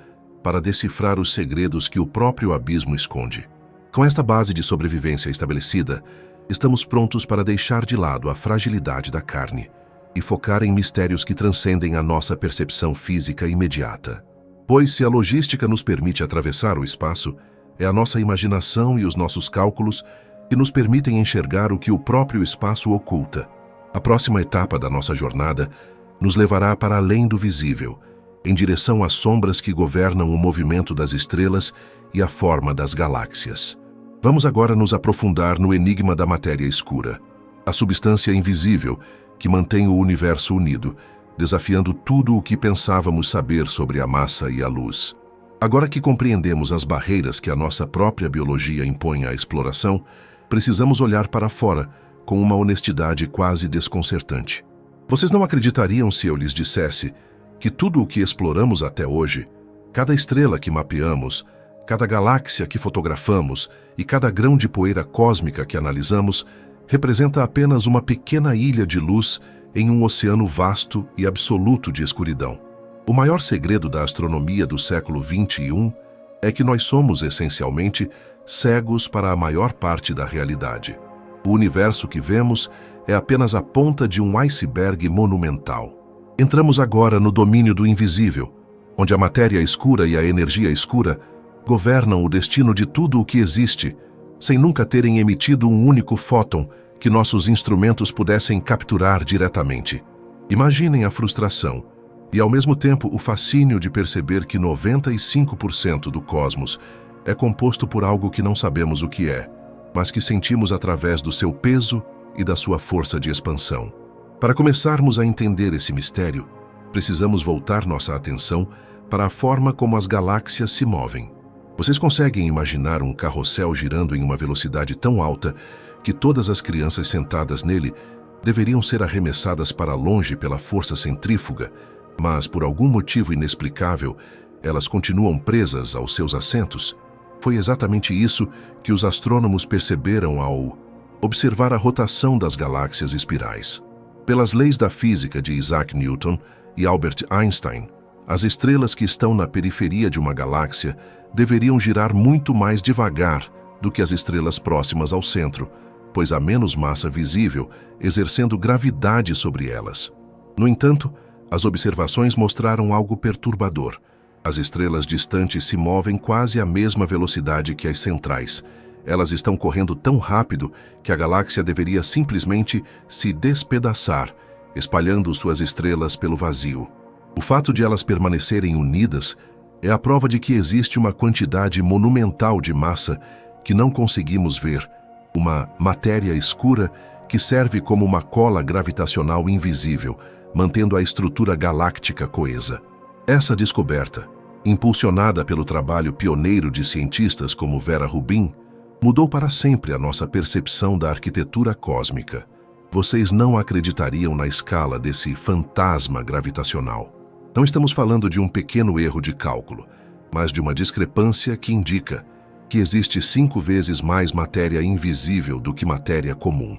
para decifrar os segredos que o próprio abismo esconde. Com esta base de sobrevivência estabelecida, estamos prontos para deixar de lado a fragilidade da carne e focar em mistérios que transcendem a nossa percepção física imediata. Pois se a logística nos permite atravessar o espaço, é a nossa imaginação e os nossos cálculos que nos permitem enxergar o que o próprio espaço oculta. A próxima etapa da nossa jornada nos levará para além do visível, em direção às sombras que governam o movimento das estrelas e a forma das galáxias. Vamos agora nos aprofundar no enigma da matéria escura, a substância invisível que mantém o universo unido, desafiando tudo o que pensávamos saber sobre a massa e a luz. Agora que compreendemos as barreiras que a nossa própria biologia impõe à exploração, precisamos olhar para fora com uma honestidade quase desconcertante. Vocês não acreditariam se eu lhes dissesse que tudo o que exploramos até hoje, cada estrela que mapeamos, cada galáxia que fotografamos e cada grão de poeira cósmica que analisamos, representa apenas uma pequena ilha de luz em um oceano vasto e absoluto de escuridão. O maior segredo da astronomia do século XXI é que nós somos, essencialmente, cegos para a maior parte da realidade. O universo que vemos é apenas a ponta de um iceberg monumental. Entramos agora no domínio do invisível, onde a matéria escura e a energia escura governam o destino de tudo o que existe, sem nunca terem emitido um único fóton que nossos instrumentos pudessem capturar diretamente. Imaginem a frustração e, ao mesmo tempo, o fascínio de perceber que 95% do cosmos é composto por algo que não sabemos o que é, mas que sentimos através do seu peso e da sua força de expansão. Para começarmos a entender esse mistério, precisamos voltar nossa atenção para a forma como as galáxias se movem. Vocês conseguem imaginar um carrossel girando em uma velocidade tão alta que todas as crianças sentadas nele deveriam ser arremessadas para longe pela força centrífuga, mas por algum motivo inexplicável, elas continuam presas aos seus assentos? Foi exatamente isso que os astrônomos perceberam ao observar a rotação das galáxias espirais. Pelas leis da física de Isaac Newton e Albert Einstein, as estrelas que estão na periferia de uma galáxia deveriam girar muito mais devagar do que as estrelas próximas ao centro, pois há menos massa visível, exercendo gravidade sobre elas. No entanto, as observações mostraram algo perturbador. As estrelas distantes se movem quase à mesma velocidade que as centrais. Elas estão correndo tão rápido que a galáxia deveria simplesmente se despedaçar, espalhando suas estrelas pelo vazio. O fato de elas permanecerem unidas é a prova de que existe uma quantidade monumental de massa que não conseguimos ver, uma matéria escura que serve como uma cola gravitacional invisível, mantendo a estrutura galáctica coesa. Essa descoberta, impulsionada pelo trabalho pioneiro de cientistas como Vera Rubin, mudou para sempre a nossa percepção da arquitetura cósmica. Vocês não acreditariam na escala desse fantasma gravitacional. Não estamos falando de um pequeno erro de cálculo, mas de uma discrepância que indica que existe 5 vezes mais matéria invisível do que matéria comum.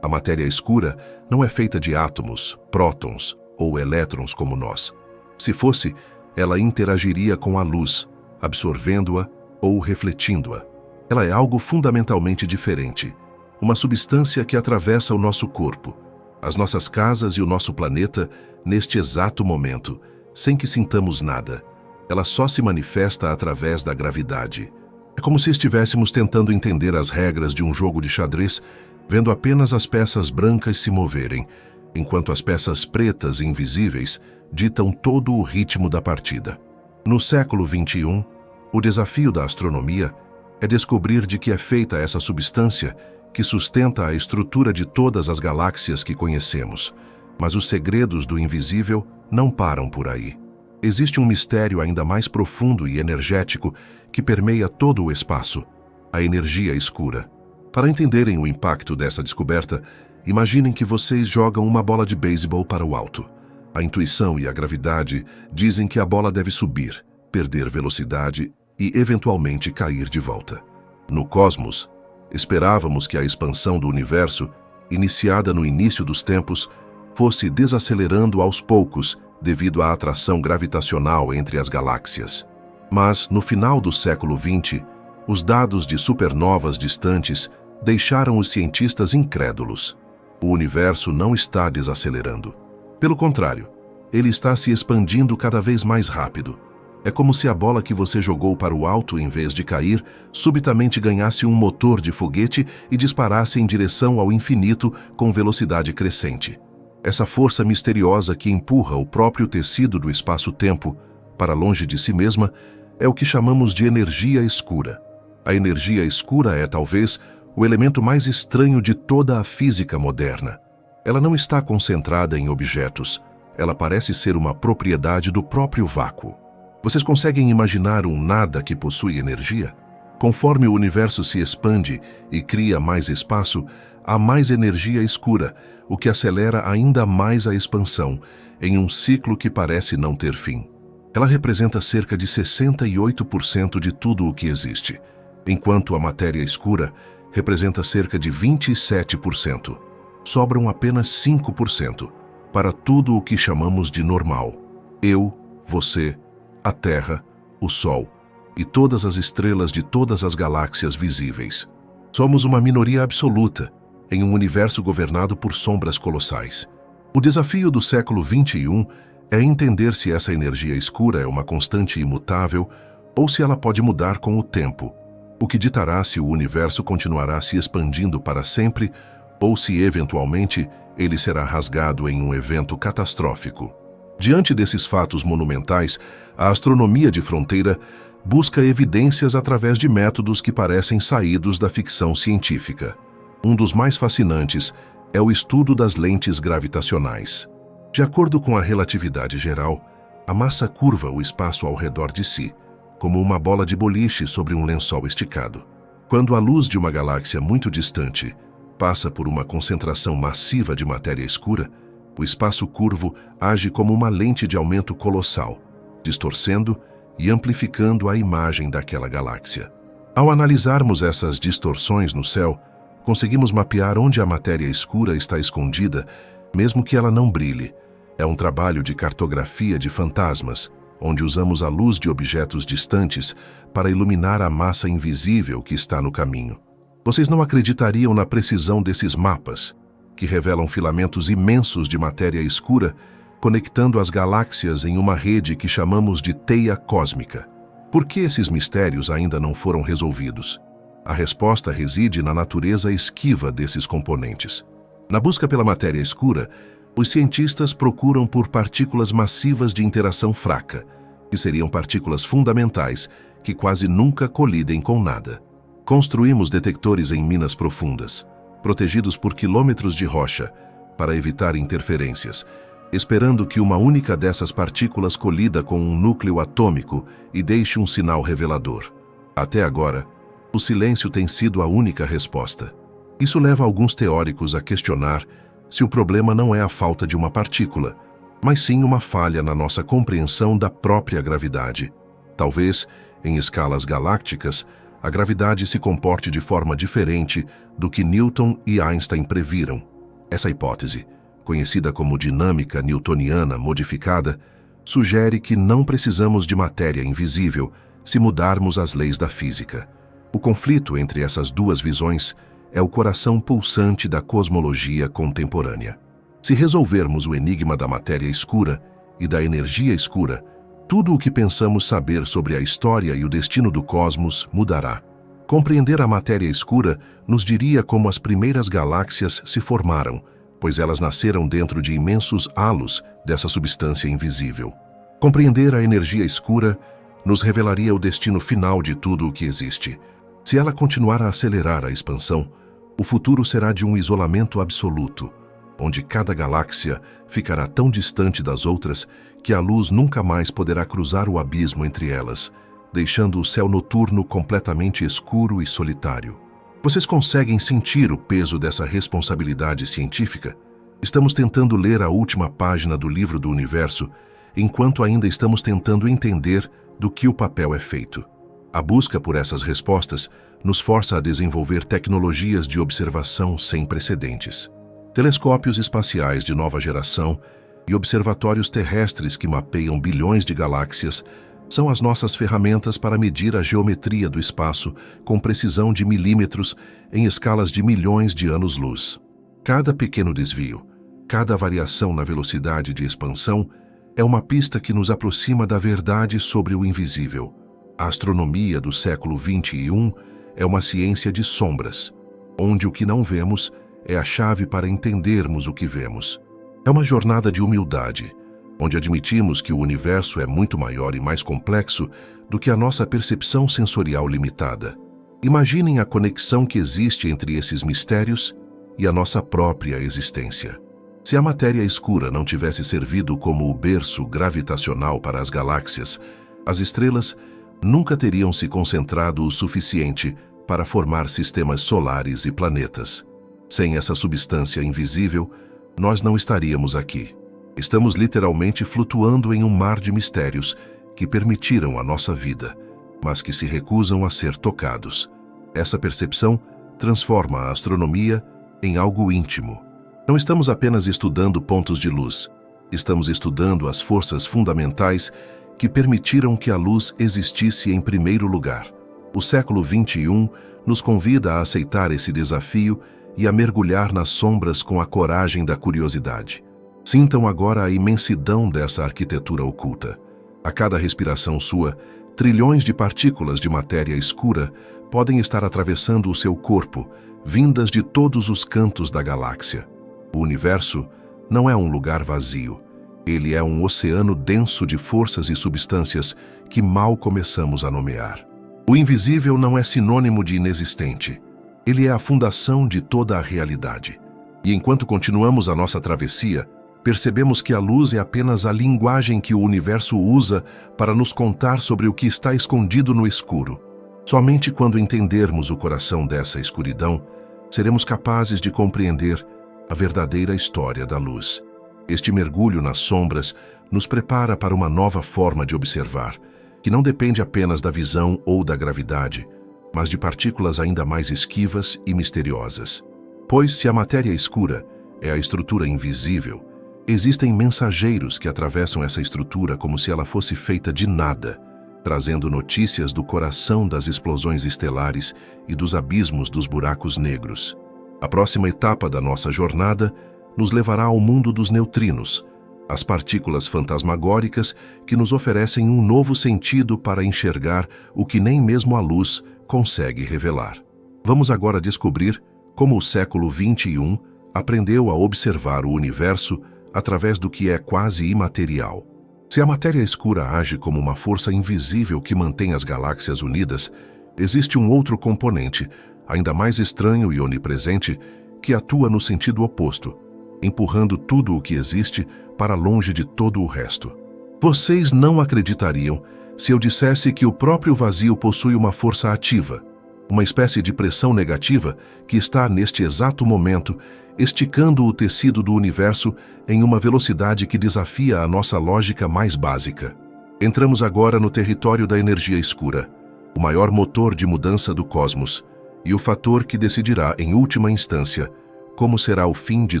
A matéria escura não é feita de átomos, prótons ou elétrons como nós. Se fosse, ela interagiria com a luz, absorvendo-a ou refletindo-a. Ela é algo fundamentalmente diferente, uma substância que atravessa o nosso corpo, as nossas casas e o nosso planeta neste exato momento, sem que sintamos nada. Ela só se manifesta através da gravidade. É como se estivéssemos tentando entender as regras de um jogo de xadrez, vendo apenas as peças brancas se moverem, enquanto as peças pretas e invisíveis ditam todo o ritmo da partida. No século XXI, o desafio da astronomia é descobrir de que é feita essa substância que sustenta a estrutura de todas as galáxias que conhecemos. Mas os segredos do invisível não param por aí. Existe um mistério ainda mais profundo e energético que permeia todo o espaço: a energia escura. Para entenderem o impacto dessa descoberta, imaginem que vocês jogam uma bola de beisebol para o alto. A intuição e a gravidade dizem que a bola deve subir, perder velocidade e, eventualmente, cair de volta. No cosmos, esperávamos que a expansão do universo, iniciada no início dos tempos, fosse desacelerando aos poucos devido à atração gravitacional entre as galáxias. Mas, no final do século XX, os dados de supernovas distantes deixaram os cientistas incrédulos. O universo não está desacelerando. Pelo contrário, ele está se expandindo cada vez mais rápido. É como se a bola que você jogou para o alto, em vez de cair, subitamente ganhasse um motor de foguete e disparasse em direção ao infinito com velocidade crescente. Essa força misteriosa que empurra o próprio tecido do espaço-tempo para longe de si mesma é o que chamamos de energia escura. A energia escura é, talvez, o elemento mais estranho de toda a física moderna. Ela não está concentrada em objetos. Ela parece ser uma propriedade do próprio vácuo. Vocês conseguem imaginar um nada que possui energia? Conforme o universo se expande e cria mais espaço, há mais energia escura, o que acelera ainda mais a expansão, em um ciclo que parece não ter fim. Ela representa cerca de 68% de tudo o que existe, enquanto a matéria escura representa cerca de 27%. Sobram apenas 5% para tudo o que chamamos de normal. Eu, você, a Terra, o Sol e todas as estrelas de todas as galáxias visíveis. Somos uma minoria absoluta em um universo governado por sombras colossais. O desafio do século XXI é entender se essa energia escura é uma constante imutável ou se ela pode mudar com o tempo, o que ditará se o universo continuará se expandindo para sempre ou se, eventualmente, ele será rasgado em um evento catastrófico. Diante desses fatos monumentais, a astronomia de fronteira busca evidências através de métodos que parecem saídos da ficção científica. Um dos mais fascinantes é o estudo das lentes gravitacionais. De acordo com a relatividade geral, a massa curva o espaço ao redor de si, como uma bola de boliche sobre um lençol esticado. Quando a luz de uma galáxia muito distante passa por uma concentração massiva de matéria escura, o espaço curvo age como uma lente de aumento colossal, distorcendo e amplificando a imagem daquela galáxia. Ao analisarmos essas distorções no céu, conseguimos mapear onde a matéria escura está escondida, mesmo que ela não brilhe. É um trabalho de cartografia de fantasmas, onde usamos a luz de objetos distantes para iluminar a massa invisível que está no caminho. Vocês não acreditariam na precisão desses mapas, que revelam filamentos imensos de matéria escura conectando as galáxias em uma rede que chamamos de teia cósmica. Por que esses mistérios ainda não foram resolvidos? A resposta reside na natureza esquiva desses componentes. Na busca pela matéria escura, os cientistas procuram por partículas massivas de interação fraca, que seriam partículas fundamentais que quase nunca colidem com nada. Construímos detectores em minas profundas, protegidos por quilômetros de rocha, para evitar interferências, esperando que uma única dessas partículas colida com um núcleo atômico e deixe um sinal revelador. Até agora, o silêncio tem sido a única resposta. Isso leva alguns teóricos a questionar se o problema não é a falta de uma partícula, mas sim uma falha na nossa compreensão da própria gravidade. Talvez, em escalas galácticas, a gravidade se comporte de forma diferente do que Newton e Einstein previram. Essa hipótese, conhecida como dinâmica newtoniana modificada, sugere que não precisamos de matéria invisível se mudarmos as leis da física. O conflito entre essas duas visões é o coração pulsante da cosmologia contemporânea. Se resolvermos o enigma da matéria escura e da energia escura, tudo o que pensamos saber sobre a história e o destino do cosmos mudará. Compreender a matéria escura nos diria como as primeiras galáxias se formaram, pois elas nasceram dentro de imensos halos dessa substância invisível. Compreender a energia escura nos revelaria o destino final de tudo o que existe. Se ela continuar a acelerar a expansão, o futuro será de um isolamento absoluto, onde cada galáxia ficará tão distante das outras que a luz nunca mais poderá cruzar o abismo entre elas, deixando o céu noturno completamente escuro e solitário. Vocês conseguem sentir o peso dessa responsabilidade científica? Estamos tentando ler a última página do livro do universo, enquanto ainda estamos tentando entender do que o papel é feito. A busca por essas respostas nos força a desenvolver tecnologias de observação sem precedentes. Telescópios espaciais de nova geração e observatórios terrestres que mapeiam bilhões de galáxias são as nossas ferramentas para medir a geometria do espaço com precisão de milímetros em escalas de milhões de anos-luz. Cada pequeno desvio, cada variação na velocidade de expansão é uma pista que nos aproxima da verdade sobre o invisível. A astronomia do século XXI é uma ciência de sombras, onde o que não vemos é a chave para entendermos o que vemos. É uma jornada de humildade, onde admitimos que o universo é muito maior e mais complexo do que a nossa percepção sensorial limitada. Imaginem a conexão que existe entre esses mistérios e a nossa própria existência. Se a matéria escura não tivesse servido como o berço gravitacional para as galáxias, as estrelas nunca teriam se concentrado o suficiente para formar sistemas solares e planetas. Sem essa substância invisível, nós não estaríamos aqui. Estamos literalmente flutuando em um mar de mistérios que permitiram a nossa vida, mas que se recusam a ser tocados. Essa percepção transforma a astronomia em algo íntimo. Não estamos apenas estudando pontos de luz, estamos estudando as forças fundamentais que permitiram que a luz existisse em primeiro lugar. O século XXI nos convida a aceitar esse desafio e a mergulhar nas sombras com a coragem da curiosidade. Sintam agora a imensidão dessa arquitetura oculta. A cada respiração sua, trilhões de partículas de matéria escura podem estar atravessando o seu corpo, vindas de todos os cantos da galáxia. O universo não é um lugar vazio. Ele é um oceano denso de forças e substâncias que mal começamos a nomear. O invisível não é sinônimo de inexistente. Ele é a fundação de toda a realidade. E enquanto continuamos a nossa travessia, percebemos que a luz é apenas a linguagem que o universo usa para nos contar sobre o que está escondido no escuro. Somente quando entendermos o coração dessa escuridão, seremos capazes de compreender a verdadeira história da luz. Este mergulho nas sombras nos prepara para uma nova forma de observar, que não depende apenas da visão ou da gravidade, mas de partículas ainda mais esquivas e misteriosas. Pois se a matéria escura é a estrutura invisível, Existem mensageiros que atravessam essa estrutura como se ela fosse feita de nada, trazendo notícias do coração das explosões estelares e dos abismos dos buracos negros. A próxima etapa da nossa jornada nos levará ao mundo dos neutrinos, as partículas fantasmagóricas que nos oferecem um novo sentido para enxergar o que nem mesmo a luz consegue revelar. Vamos agora descobrir como o século XXI aprendeu a observar o universo através do que é quase imaterial. Se a matéria escura age como uma força invisível que mantém as galáxias unidas, existe um outro componente, ainda mais estranho e onipresente, que atua no sentido oposto, empurrando tudo o que existe para longe de todo o resto. Vocês não acreditariam se eu dissesse que o próprio vazio possui uma força ativa, uma espécie de pressão negativa que está, neste exato momento, esticando o tecido do universo em uma velocidade que desafia a nossa lógica mais básica. Entramos agora no território da energia escura, o maior motor de mudança do cosmos, e o fator que decidirá, em última instância, como será o fim de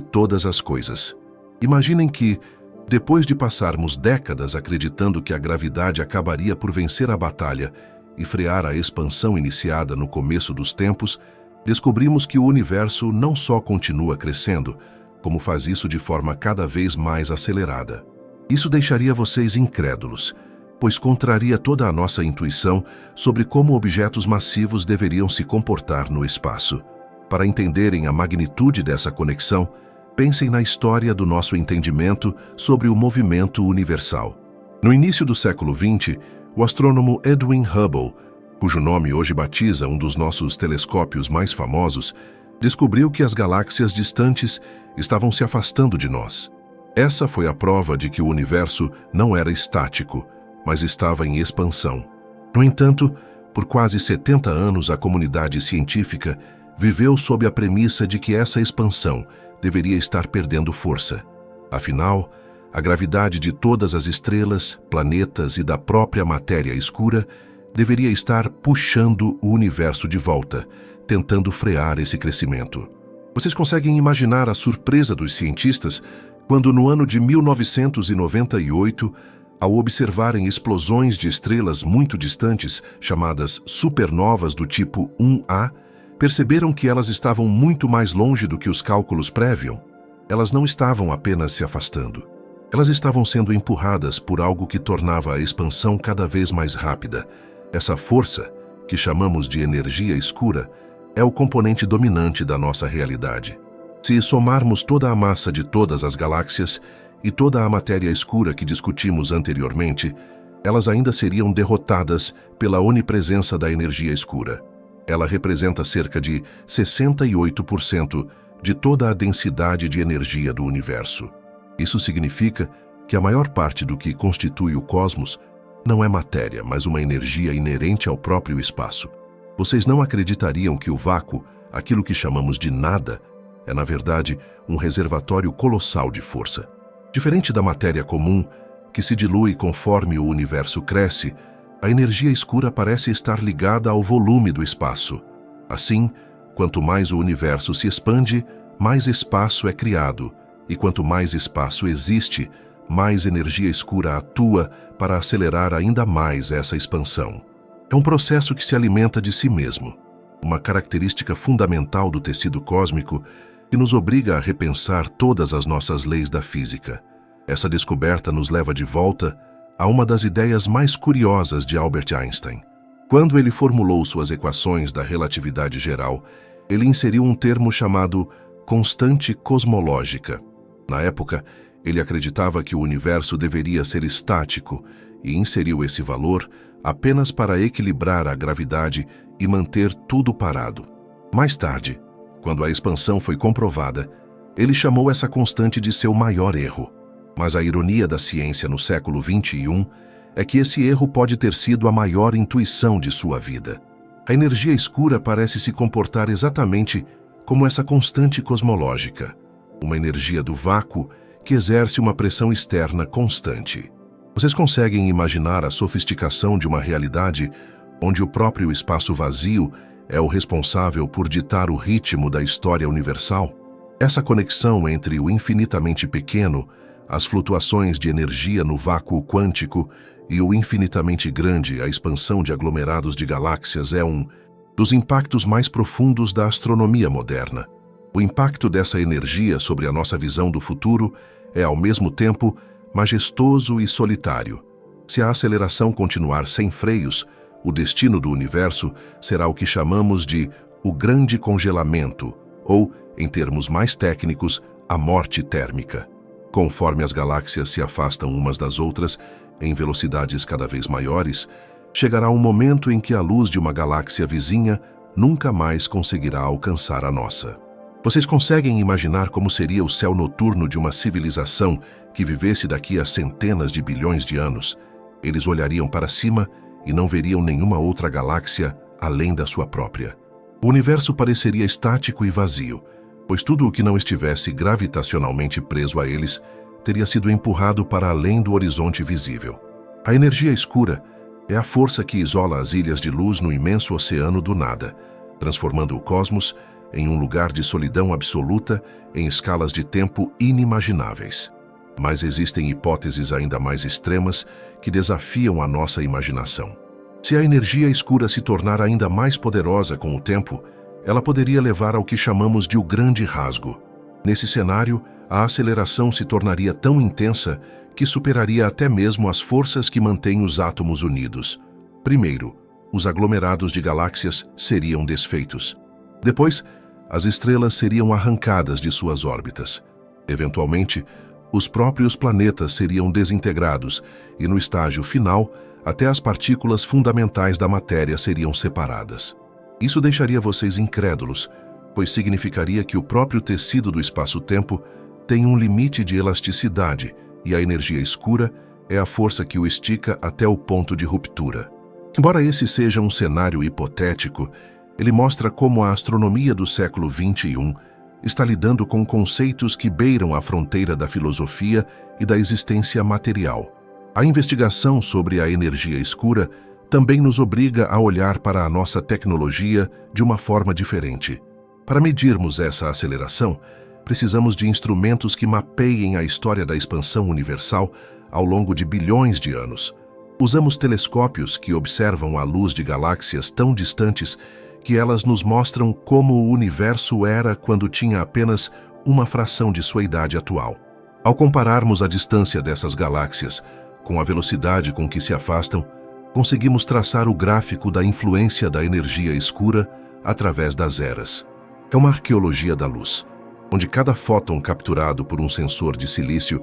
todas as coisas. Imaginem que, depois de passarmos décadas acreditando que a gravidade acabaria por vencer a batalha e frear a expansão iniciada no começo dos tempos, descobrimos que o universo não só continua crescendo, como faz isso de forma cada vez mais acelerada. Isso deixaria vocês incrédulos, pois contraria toda a nossa intuição sobre como objetos massivos deveriam se comportar no espaço. Para entenderem a magnitude dessa conexão, pensem na história do nosso entendimento sobre o movimento universal. No início do século XX, o astrônomo Edwin Hubble, cujo nome hoje batiza um dos nossos telescópios mais famosos, descobriu que as galáxias distantes estavam se afastando de nós. Essa foi a prova de que o universo não era estático, mas estava em expansão. No entanto, por quase 70 anos a comunidade científica viveu sob a premissa de que essa expansão deveria estar perdendo força. Afinal, a gravidade de todas as estrelas, planetas e da própria matéria escura deveria estar puxando o universo de volta, tentando frear esse crescimento. Vocês conseguem imaginar a surpresa dos cientistas quando, no ano de 1998, ao observarem explosões de estrelas muito distantes, chamadas supernovas do tipo 1A, perceberam que elas estavam muito mais longe do que os cálculos previam. Elas não estavam apenas se afastando. Elas estavam sendo empurradas por algo que tornava a expansão cada vez mais rápida. Essa força, que chamamos de energia escura, é o componente dominante da nossa realidade. Se somarmos toda a massa de todas as galáxias e toda a matéria escura que discutimos anteriormente, elas ainda seriam derrotadas pela onipresença da energia escura. Ela representa cerca de 68% de toda a densidade de energia do universo. Isso significa que a maior parte do que constitui o cosmos não é matéria, mas uma energia inerente ao próprio espaço. Vocês não acreditariam que o vácuo, aquilo que chamamos de nada, é na verdade um reservatório colossal de força. Diferente da matéria comum, que se dilui conforme o universo cresce, a energia escura parece estar ligada ao volume do espaço. Assim, quanto mais o universo se expande, mais espaço é criado, e quanto mais espaço existe, mais energia escura atua para acelerar ainda mais essa expansão. É um processo que se alimenta de si mesmo, uma característica fundamental do tecido cósmico que nos obriga a repensar todas as nossas leis da física. Essa descoberta nos leva de volta a uma das ideias mais curiosas de Albert Einstein. Quando ele formulou suas equações da relatividade geral, ele inseriu um termo chamado constante cosmológica. Na época, ele acreditava que o universo deveria ser estático e inseriu esse valor apenas para equilibrar a gravidade e manter tudo parado. Mais tarde, quando a expansão foi comprovada, ele chamou essa constante de seu maior erro. Mas a ironia da ciência no século XXI é que esse erro pode ter sido a maior intuição de sua vida. A energia escura parece se comportar exatamente como essa constante cosmológica, uma energia do vácuo que exerce uma pressão externa constante. Vocês conseguem imaginar a sofisticação de uma realidade onde o próprio espaço vazio é o responsável por ditar o ritmo da história universal? Essa conexão entre o infinitamente pequeno, as flutuações de energia no vácuo quântico e o infinitamente grande, a expansão de aglomerados de galáxias é um dos impactos mais profundos da astronomia moderna. O impacto dessa energia sobre a nossa visão do futuro é, ao mesmo tempo, majestoso e solitário. Se a aceleração continuar sem freios, o destino do universo será o que chamamos de o grande congelamento, ou, em termos mais técnicos, a morte térmica. Conforme as galáxias se afastam umas das outras, em velocidades cada vez maiores, chegará um momento em que a luz de uma galáxia vizinha nunca mais conseguirá alcançar a nossa. Vocês conseguem imaginar como seria o céu noturno de uma civilização que vivesse daqui a centenas de bilhões de anos? Eles olhariam para cima e não veriam nenhuma outra galáxia além da sua própria. O universo pareceria estático e vazio, pois tudo o que não estivesse gravitacionalmente preso a eles teria sido empurrado para além do horizonte visível. A energia escura é a força que isola as ilhas de luz no imenso oceano do nada, transformando o cosmos em um lugar de solidão absoluta em escalas de tempo inimagináveis. Mas existem hipóteses ainda mais extremas que desafiam a nossa imaginação. Se a energia escura se tornar ainda mais poderosa com o tempo, ela poderia levar ao que chamamos de o grande rasgo. Nesse cenário, a aceleração se tornaria tão intensa que superaria até mesmo as forças que mantêm os átomos unidos. Primeiro, os aglomerados de galáxias seriam desfeitos. Depois, as estrelas seriam arrancadas de suas órbitas. Eventualmente, os próprios planetas seriam desintegrados e, no estágio final, até as partículas fundamentais da matéria seriam separadas. Isso deixaria vocês incrédulos, pois significaria que o próprio tecido do espaço-tempo tem um limite de elasticidade e a energia escura é a força que o estica até o ponto de ruptura. Embora esse seja um cenário hipotético, ele mostra como a astronomia do século XXI está lidando com conceitos que beiram a fronteira da filosofia e da existência material. A investigação sobre a energia escura também nos obriga a olhar para a nossa tecnologia de uma forma diferente. Para medirmos essa aceleração, precisamos de instrumentos que mapeiem a história da expansão universal ao longo de bilhões de anos. Usamos telescópios que observam a luz de galáxias tão distantes que elas nos mostram como o universo era quando tinha apenas uma fração de sua idade atual. Ao compararmos a distância dessas galáxias com a velocidade com que se afastam, conseguimos traçar o gráfico da influência da energia escura através das eras. É uma arqueologia da luz, onde cada fóton capturado por um sensor de silício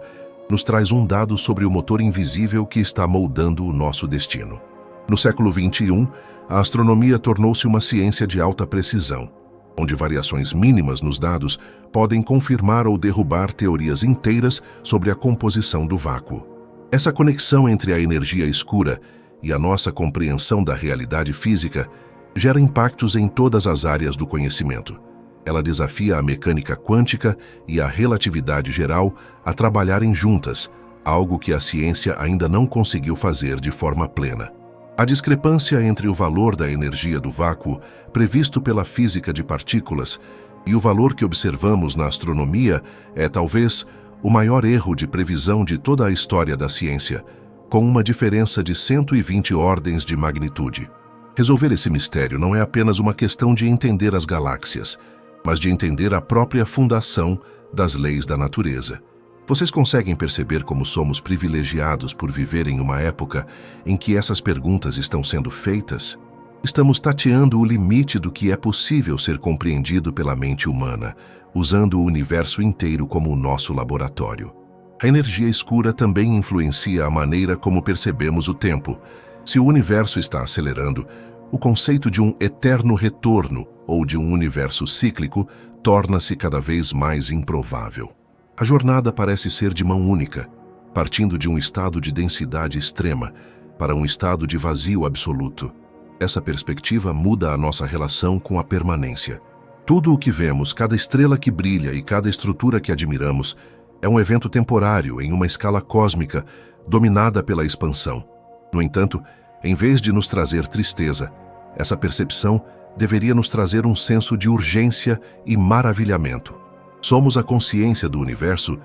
nos traz um dado sobre o motor invisível que está moldando o nosso destino. No século XXI, a astronomia tornou-se uma ciência de alta precisão, onde variações mínimas nos dados podem confirmar ou derrubar teorias inteiras sobre a composição do vácuo. Essa conexão entre a energia escura e a nossa compreensão da realidade física gera impactos em todas as áreas do conhecimento. Ela desafia a mecânica quântica e a relatividade geral a trabalharem juntas, algo que a ciência ainda não conseguiu fazer de forma plena. A discrepância entre o valor da energia do vácuo, previsto pela física de partículas, e o valor que observamos na astronomia é talvez o maior erro de previsão de toda a história da ciência, com uma diferença de 120 ordens de magnitude. Resolver esse mistério não é apenas uma questão de entender as galáxias, mas de entender a própria fundação das leis da natureza. Vocês conseguem perceber como somos privilegiados por viver em uma época em que essas perguntas estão sendo feitas? Estamos tateando o limite do que é possível ser compreendido pela mente humana, usando o universo inteiro como o nosso laboratório. A energia escura também influencia a maneira como percebemos o tempo. Se o universo está acelerando, o conceito de um eterno retorno ou de um universo cíclico torna-se cada vez mais improvável. A jornada parece ser de mão única, partindo de um estado de densidade extrema para um estado de vazio absoluto. Essa perspectiva muda a nossa relação com a permanência. Tudo o que vemos, cada estrela que brilha e cada estrutura que admiramos, é um evento temporário em uma escala cósmica dominada pela expansão. No entanto, em vez de nos trazer tristeza, essa percepção deveria nos trazer um senso de urgência e maravilhamento. Somos a consciência do universo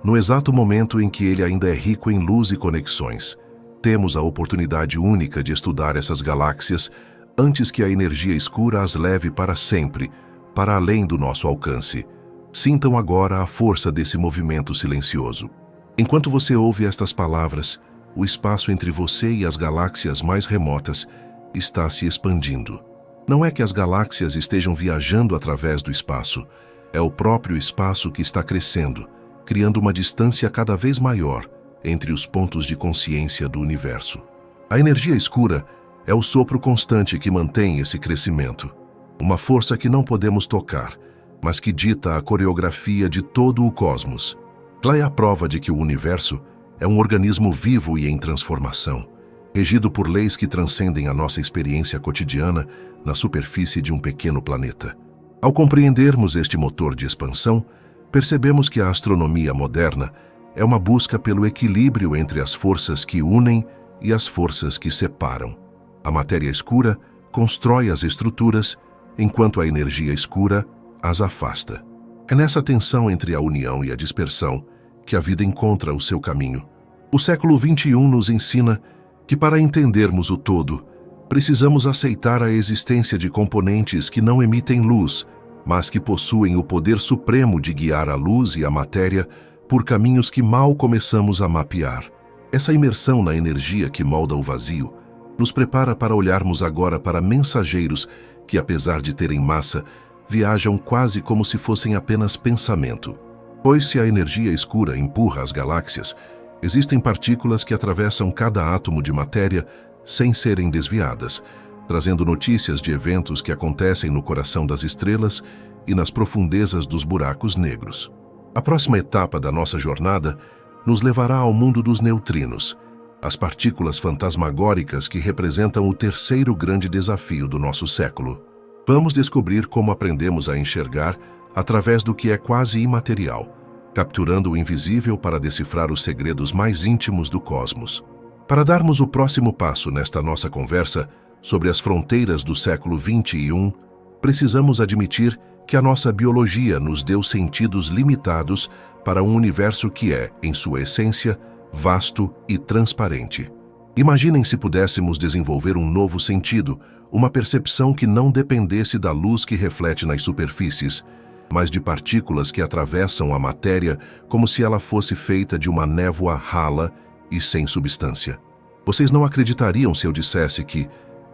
No exato momento em que ele ainda é rico em luz e conexões, temos a oportunidade única de estudar essas galáxias antes que a energia escura as leve para sempre, para além do nosso alcance. Sintam agora a força desse movimento silencioso. Enquanto você ouve estas palavras, o espaço entre você e as galáxias mais remotas está se expandindo. Não é que as galáxias estejam viajando através do espaço, é o próprio espaço que está crescendo, criando uma distância cada vez maior entre os pontos de consciência do universo. A energia escura é o sopro constante que mantém esse crescimento, uma força que não podemos tocar, mas que dita a coreografia de todo o cosmos. Ela é a prova de que o universo é um organismo vivo e em transformação, regido por leis que transcendem a nossa experiência cotidiana na superfície de um pequeno planeta. Ao compreendermos este motor de expansão, percebemos que a astronomia moderna é uma busca pelo equilíbrio entre as forças que unem e as forças que separam. A matéria escura constrói as estruturas, enquanto a energia escura as afasta. É nessa tensão entre a união e a dispersão que a vida encontra o seu caminho. O século XXI nos ensina que, para entendermos o todo, precisamos aceitar a existência de componentes que não emitem luz, mas que possuem o poder supremo de guiar a luz e a matéria por caminhos que mal começamos a mapear. Essa imersão na energia que molda o vazio nos prepara para olharmos agora para mensageiros que, apesar de terem massa, viajam quase como se fossem apenas pensamento. Pois se a energia escura empurra as galáxias, existem partículas que atravessam cada átomo de matéria sem serem desviadas, trazendo notícias de eventos que acontecem no coração das estrelas e nas profundezas dos buracos negros. A próxima etapa da nossa jornada nos levará ao mundo dos neutrinos, as partículas fantasmagóricas que representam o terceiro grande desafio do nosso século. Vamos descobrir como aprendemos a enxergar através do que é quase imaterial, capturando o invisível para decifrar os segredos mais íntimos do cosmos. Para darmos o próximo passo nesta nossa conversa sobre as fronteiras do século XXI, precisamos admitir que a nossa biologia nos deu sentidos limitados para um universo que é, em sua essência, vasto e transparente. Imaginem se pudéssemos desenvolver um novo sentido, uma percepção que não dependesse da luz que reflete nas superfícies, mas de partículas que atravessam a matéria como se ela fosse feita de uma névoa rala e sem substância. Vocês não acreditariam se eu dissesse que,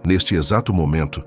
neste exato momento,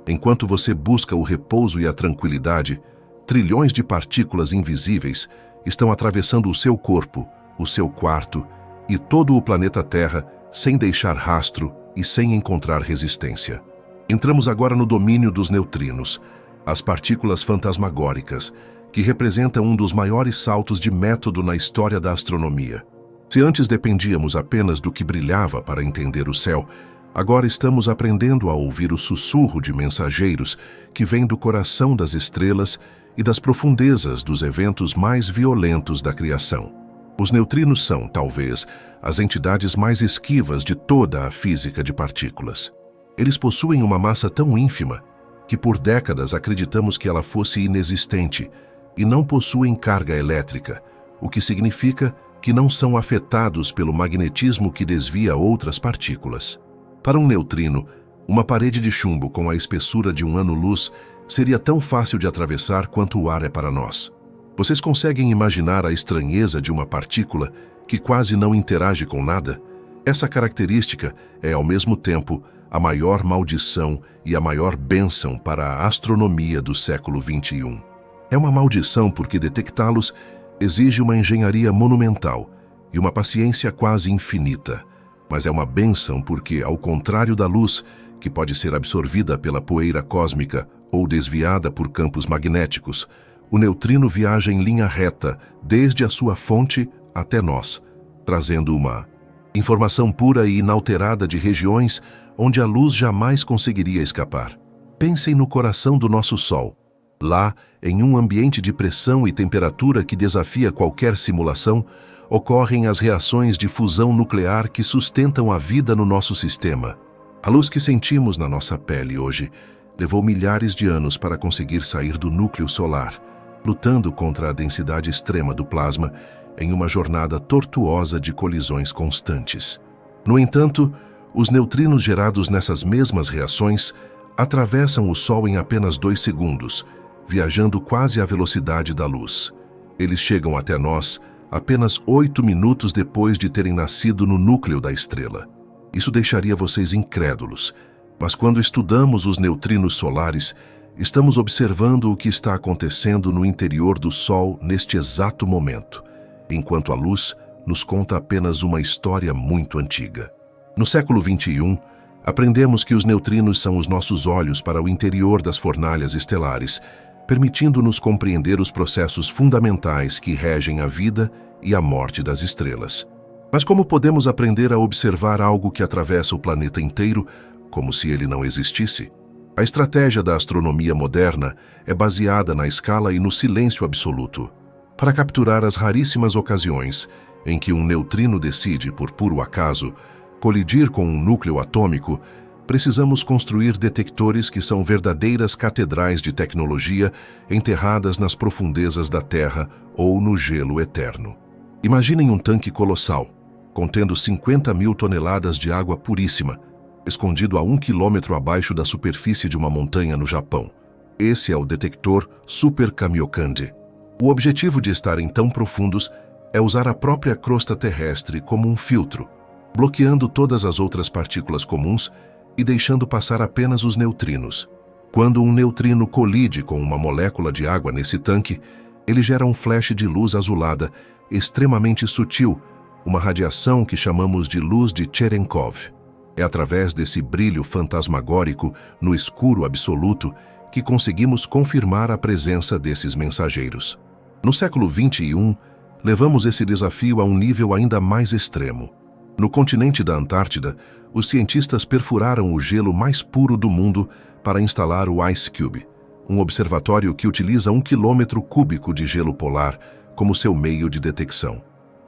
enquanto você busca o repouso e a tranquilidade, trilhões de partículas invisíveis estão atravessando o seu corpo, o seu quarto e todo o planeta Terra sem deixar rastro e sem encontrar resistência. Entramos agora no domínio dos neutrinos, as partículas fantasmagóricas, que representam um dos maiores saltos de método na história da astronomia. Se antes dependíamos apenas do que brilhava para entender o céu, agora estamos aprendendo a ouvir o sussurro de mensageiros que vem do coração das estrelas e das profundezas dos eventos mais violentos da criação. Os neutrinos são, talvez, as entidades mais esquivas de toda a física de partículas. Eles possuem uma massa tão ínfima que por décadas acreditamos que ela fosse inexistente e não possuem carga elétrica, o que significa que não são afetados pelo magnetismo que desvia outras partículas. Para um neutrino, uma parede de chumbo com a espessura de um ano-luz seria tão fácil de atravessar quanto o ar é para nós. Vocês conseguem imaginar a estranheza de uma partícula que quase não interage com nada? Essa característica é, ao mesmo tempo, a maior maldição e a maior bênção para a astronomia do século XXI. É uma maldição porque detectá-los exige uma engenharia monumental e uma paciência quase infinita, mas é uma bênção porque, ao contrário da luz, que pode ser absorvida pela poeira cósmica ou desviada por campos magnéticos, o neutrino viaja em linha reta desde a sua fonte até nós, trazendo uma informação pura e inalterada de regiões onde a luz jamais conseguiria escapar. Pensem no coração do nosso Sol. Lá, em um ambiente de pressão e temperatura que desafia qualquer simulação, ocorrem as reações de fusão nuclear que sustentam a vida no nosso sistema. A luz que sentimos na nossa pele hoje levou milhares de anos para conseguir sair do núcleo solar, lutando contra a densidade extrema do plasma em uma jornada tortuosa de colisões constantes. No entanto, os neutrinos gerados nessas mesmas reações atravessam o Sol em apenas 2 segundos, viajando quase à velocidade da luz. Eles chegam até nós apenas 8 minutos depois de terem nascido no núcleo da estrela. Isso deixaria vocês incrédulos, mas quando estudamos os neutrinos solares, estamos observando o que está acontecendo no interior do Sol neste exato momento, enquanto a luz nos conta apenas uma história muito antiga. No século XXI, aprendemos que os neutrinos são os nossos olhos para o interior das fornalhas estelares, permitindo-nos compreender os processos fundamentais que regem a vida e a morte das estrelas. Mas como podemos aprender a observar algo que atravessa o planeta inteiro, como se ele não existisse? A estratégia da astronomia moderna é baseada na escala e no silêncio absoluto. Para capturar as raríssimas ocasiões em que um neutrino decide, por puro acaso, colidir com um núcleo atômico, precisamos construir detectores que são verdadeiras catedrais de tecnologia enterradas nas profundezas da Terra ou no gelo eterno. Imaginem um tanque colossal, contendo 50.000 toneladas de água puríssima, escondido a 1 quilômetro abaixo da superfície de uma montanha no Japão. Esse é o detector Super Kamiokande. O objetivo de estarem tão profundos é usar a própria crosta terrestre como um filtro, bloqueando todas as outras partículas comuns e deixando passar apenas os neutrinos. Quando um neutrino colide com uma molécula de água nesse tanque, ele gera um flash de luz azulada, extremamente sutil, uma radiação que chamamos de luz de Cherenkov. É através desse brilho fantasmagórico no escuro absoluto que conseguimos confirmar a presença desses mensageiros. No século XXI, levamos esse desafio a um nível ainda mais extremo. No continente da Antártida, os cientistas perfuraram o gelo mais puro do mundo para instalar o Ice Cube, um observatório que utiliza 1 quilômetro cúbico de gelo polar como seu meio de detecção.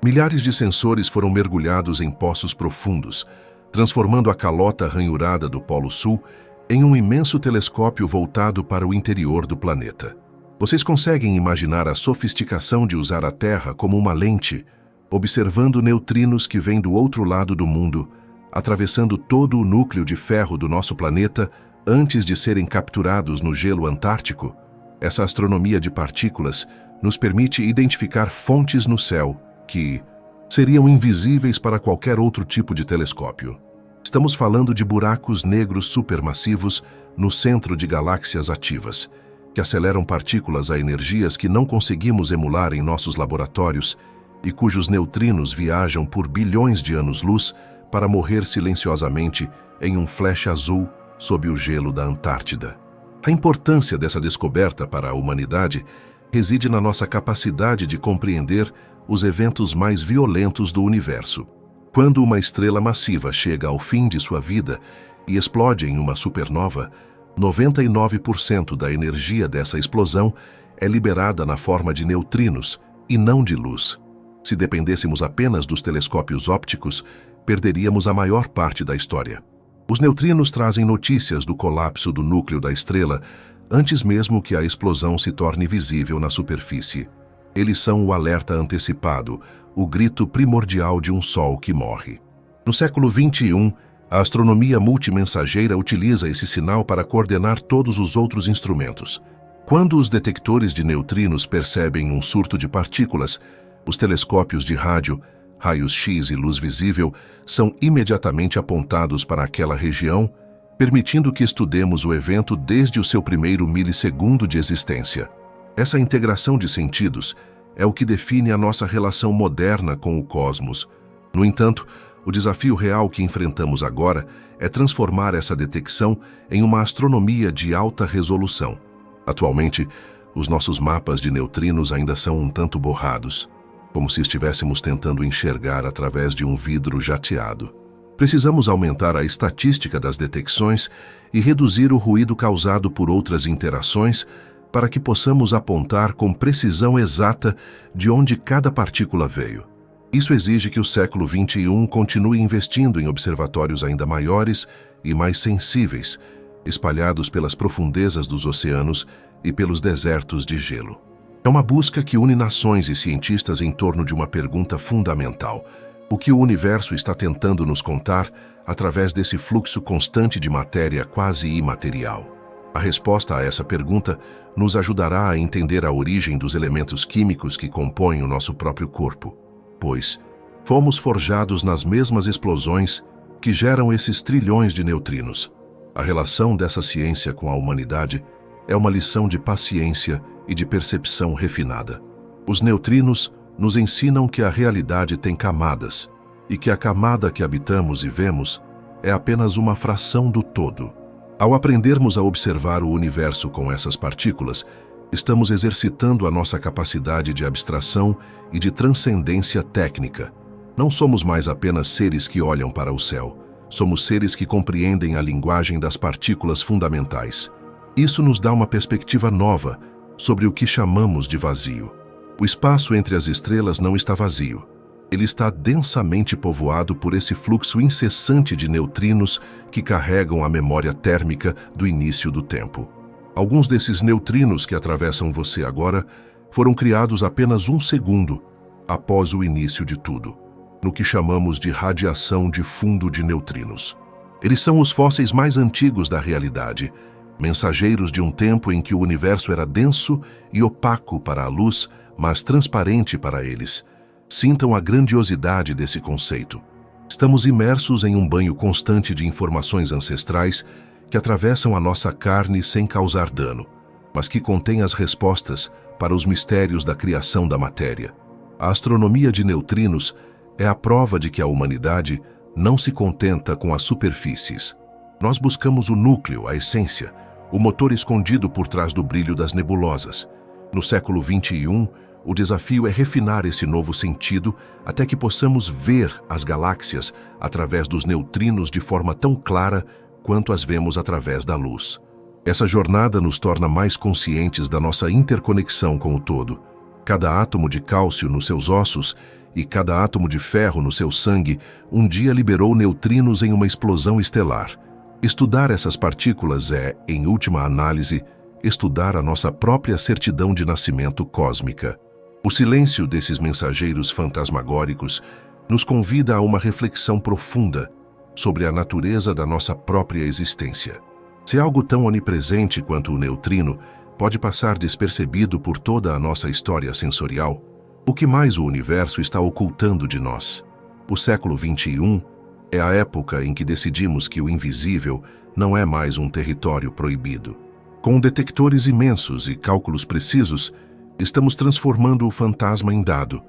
Milhares de sensores foram mergulhados em poços profundos, transformando a calota ranhurada do Polo Sul em um imenso telescópio voltado para o interior do planeta. Vocês conseguem imaginar a sofisticação de usar a Terra como uma lente, observando neutrinos que vêm do outro lado do mundo, atravessando todo o núcleo de ferro do nosso planeta antes de serem capturados no gelo antártico? Essa astronomia de partículas nos permite identificar fontes no céu que seriam invisíveis para qualquer outro tipo de telescópio. Estamos falando de buracos negros supermassivos no centro de galáxias ativas, que aceleram partículas a energias que não conseguimos emular em nossos laboratórios e cujos neutrinos viajam por bilhões de anos-luz para morrer silenciosamente em um flash azul sob o gelo da Antártida. A importância dessa descoberta para a humanidade reside na nossa capacidade de compreender os eventos mais violentos do universo. Quando uma estrela massiva chega ao fim de sua vida e explode em uma supernova, 99% da energia dessa explosão é liberada na forma de neutrinos e não de luz. Se dependêssemos apenas dos telescópios ópticos, perderíamos a maior parte da história. Os neutrinos trazem notícias do colapso do núcleo da estrela antes mesmo que a explosão se torne visível na superfície. Eles são o alerta antecipado, o grito primordial de um Sol que morre. No século XXI, a astronomia multimensageira utiliza esse sinal para coordenar todos os outros instrumentos. Quando os detectores de neutrinos percebem um surto de partículas, os telescópios de rádio, raios-x e luz visível são imediatamente apontados para aquela região, permitindo que estudemos o evento desde o seu primeiro milissegundo de existência. Essa integração de sentidos é o que define a nossa relação moderna com o cosmos. No entanto, o desafio real que enfrentamos agora é transformar essa detecção em uma astronomia de alta resolução. Atualmente, os nossos mapas de neutrinos ainda são um tanto borrados, como se estivéssemos tentando enxergar através de um vidro jateado. Precisamos aumentar a estatística das detecções e reduzir o ruído causado por outras interações para que possamos apontar com precisão exata de onde cada partícula veio. Isso exige que o século XXI continue investindo em observatórios ainda maiores e mais sensíveis, espalhados pelas profundezas dos oceanos e pelos desertos de gelo. É uma busca que une nações e cientistas em torno de uma pergunta fundamental: o que o universo está tentando nos contar através desse fluxo constante de matéria quase imaterial? A resposta a essa pergunta nos ajudará a entender a origem dos elementos químicos que compõem o nosso próprio corpo, pois fomos forjados nas mesmas explosões que geram esses trilhões de neutrinos. A relação dessa ciência com a humanidade é uma lição de paciência e de percepção refinada. Os neutrinos nos ensinam que a realidade tem camadas e que a camada que habitamos e vemos é apenas uma fração do todo. Ao aprendermos a observar o universo com essas partículas, estamos exercitando a nossa capacidade de abstração e de transcendência técnica. Não somos mais apenas seres que olham para o céu. Somos seres que compreendem a linguagem das partículas fundamentais. Isso nos dá uma perspectiva nova sobre o que chamamos de vazio. O espaço entre as estrelas não está vazio. Ele está densamente povoado por esse fluxo incessante de neutrinos que carregam a memória térmica do início do tempo. Alguns desses neutrinos que atravessam você agora foram criados apenas um segundo após o início de tudo, no que chamamos de radiação de fundo de neutrinos. Eles são os fósseis mais antigos da realidade, mensageiros de um tempo em que o universo era denso e opaco para a luz, mas transparente para eles. Sintam a grandiosidade desse conceito. Estamos imersos em um banho constante de informações ancestrais que atravessam a nossa carne sem causar dano, mas que contêm as respostas para os mistérios da criação da matéria. A astronomia de neutrinos é a prova de que a humanidade não se contenta com as superfícies. Nós buscamos o núcleo, a essência, o motor escondido por trás do brilho das nebulosas. No século XXI, o desafio é refinar esse novo sentido até que possamos ver as galáxias através dos neutrinos de forma tão clara quanto as vemos através da luz. Essa jornada nos torna mais conscientes da nossa interconexão com o todo. Cada átomo de cálcio nos seus ossos e cada átomo de ferro no seu sangue um dia liberou neutrinos em uma explosão estelar. Estudar essas partículas é, em última análise, estudar a nossa própria certidão de nascimento cósmica. O silêncio desses mensageiros fantasmagóricos nos convida a uma reflexão profunda sobre a natureza da nossa própria existência. Se algo tão onipresente quanto o neutrino pode passar despercebido por toda a nossa história sensorial, o que mais o universo está ocultando de nós? O século XXI é a época em que decidimos que o invisível não é mais um território proibido. Com detectores imensos e cálculos precisos, estamos transformando o fantasma em dado,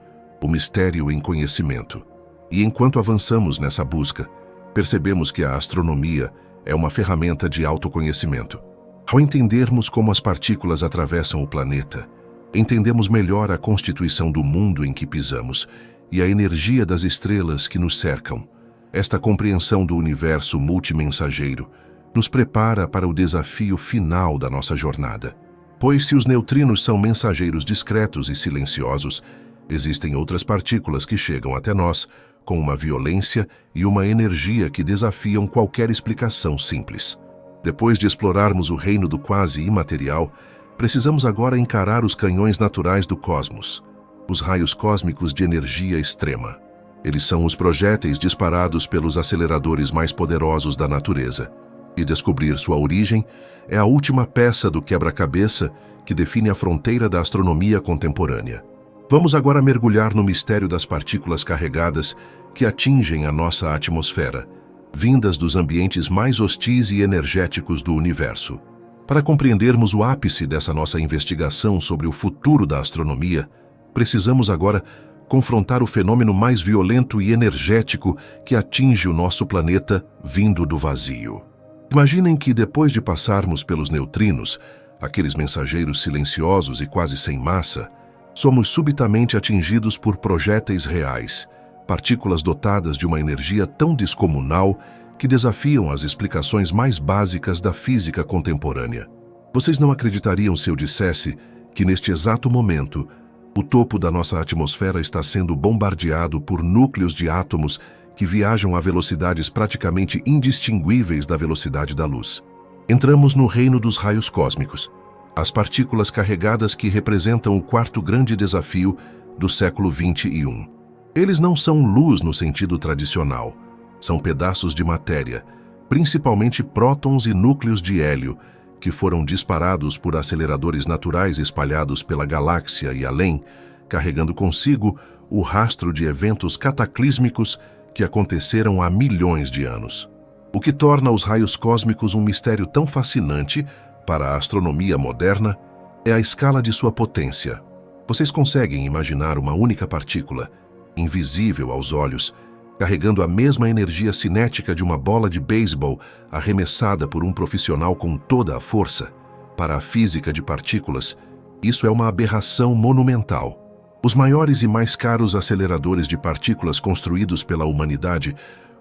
o mistério em conhecimento. E enquanto avançamos nessa busca, percebemos que a astronomia é uma ferramenta de autoconhecimento. Ao entendermos como as partículas atravessam o planeta, entendemos melhor a constituição do mundo em que pisamos e a energia das estrelas que nos cercam. Esta compreensão do universo multimensageiro nos prepara para o desafio final da nossa jornada. Pois se os neutrinos são mensageiros discretos e silenciosos, existem outras partículas que chegam até nós com uma violência e uma energia que desafiam qualquer explicação simples. Depois de explorarmos o reino do quase imaterial, precisamos agora encarar os canhões naturais do cosmos, os raios cósmicos de energia extrema. Eles são os projéteis disparados pelos aceleradores mais poderosos da natureza. E descobrir sua origem é a última peça do quebra-cabeça que define a fronteira da astronomia contemporânea. Vamos agora mergulhar no mistério das partículas carregadas que atingem a nossa atmosfera, vindas dos ambientes mais hostis e energéticos do universo. Para compreendermos o ápice dessa nossa investigação sobre o futuro da astronomia, precisamos agora confrontar o fenômeno mais violento e energético que atinge o nosso planeta vindo do vazio. Imaginem que depois de passarmos pelos neutrinos, aqueles mensageiros silenciosos e quase sem massa, somos subitamente atingidos por projéteis reais, partículas dotadas de uma energia tão descomunal que desafiam as explicações mais básicas da física contemporânea. Vocês não acreditariam se eu dissesse que neste exato momento, o topo da nossa atmosfera está sendo bombardeado por núcleos de átomos que viajam a velocidades praticamente indistinguíveis da velocidade da luz. Entramos no reino dos raios cósmicos. as partículas carregadas que representam o quarto grande desafio do século XXI. Eles não são luz no sentido tradicional. São pedaços de matéria, principalmente prótons e núcleos de hélio, que foram disparados por aceleradores naturais espalhados pela galáxia e além, carregando consigo o rastro de eventos cataclísmicos que aconteceram há milhões de anos. O que torna os raios cósmicos um mistério tão fascinante para a astronomia moderna é a escala de sua potência. Vocês conseguem imaginar uma única partícula, invisível aos olhos, carregando a mesma energia cinética de uma bola de beisebol arremessada por um profissional com toda a força? Para a física de partículas, isso é uma aberração monumental. Os maiores e mais caros aceleradores de partículas construídos pela humanidade,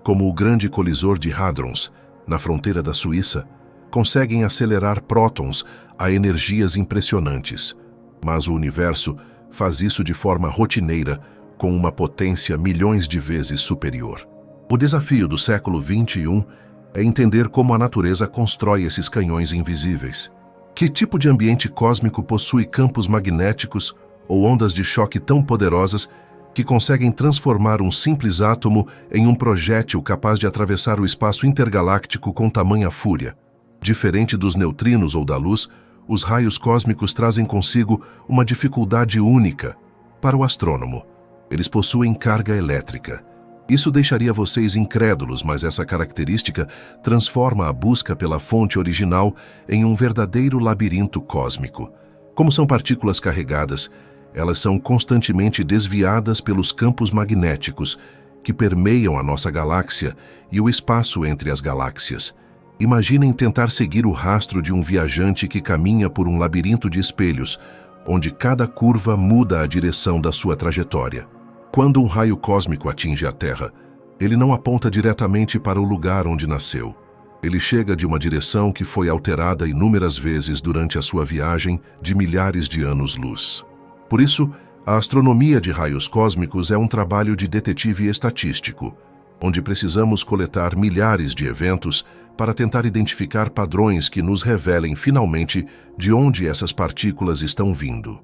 como o Grande Colisor de Hadrons, na fronteira da Suíça, conseguem acelerar prótons a energias impressionantes. Mas o universo faz isso de forma rotineira, com uma potência milhões de vezes superior. O desafio do século XXI é entender como a natureza constrói esses canhões invisíveis. Que tipo de ambiente cósmico possui campos magnéticos ou ondas de choque tão poderosas que conseguem transformar um simples átomo em um projétil capaz de atravessar o espaço intergaláctico com tamanha fúria? Diferente dos neutrinos ou da luz, os raios cósmicos trazem consigo uma dificuldade única. Para o astrônomo, eles possuem carga elétrica. Isso deixaria vocês incrédulos, mas essa característica transforma a busca pela fonte original em um verdadeiro labirinto cósmico. Como são partículas carregadas, elas são constantemente desviadas pelos campos magnéticos que permeiam a nossa galáxia e o espaço entre as galáxias. Imaginem tentar seguir o rastro de um viajante que caminha por um labirinto de espelhos, onde cada curva muda a direção da sua trajetória. Quando um raio cósmico atinge a Terra, ele não aponta diretamente para o lugar onde nasceu. Ele chega de uma direção que foi alterada inúmeras vezes durante a sua viagem de milhares de anos-luz. Por isso, a astronomia de raios cósmicos é um trabalho de detetive estatístico, onde precisamos coletar milhares de eventos para tentar identificar padrões que nos revelem finalmente de onde essas partículas estão vindo.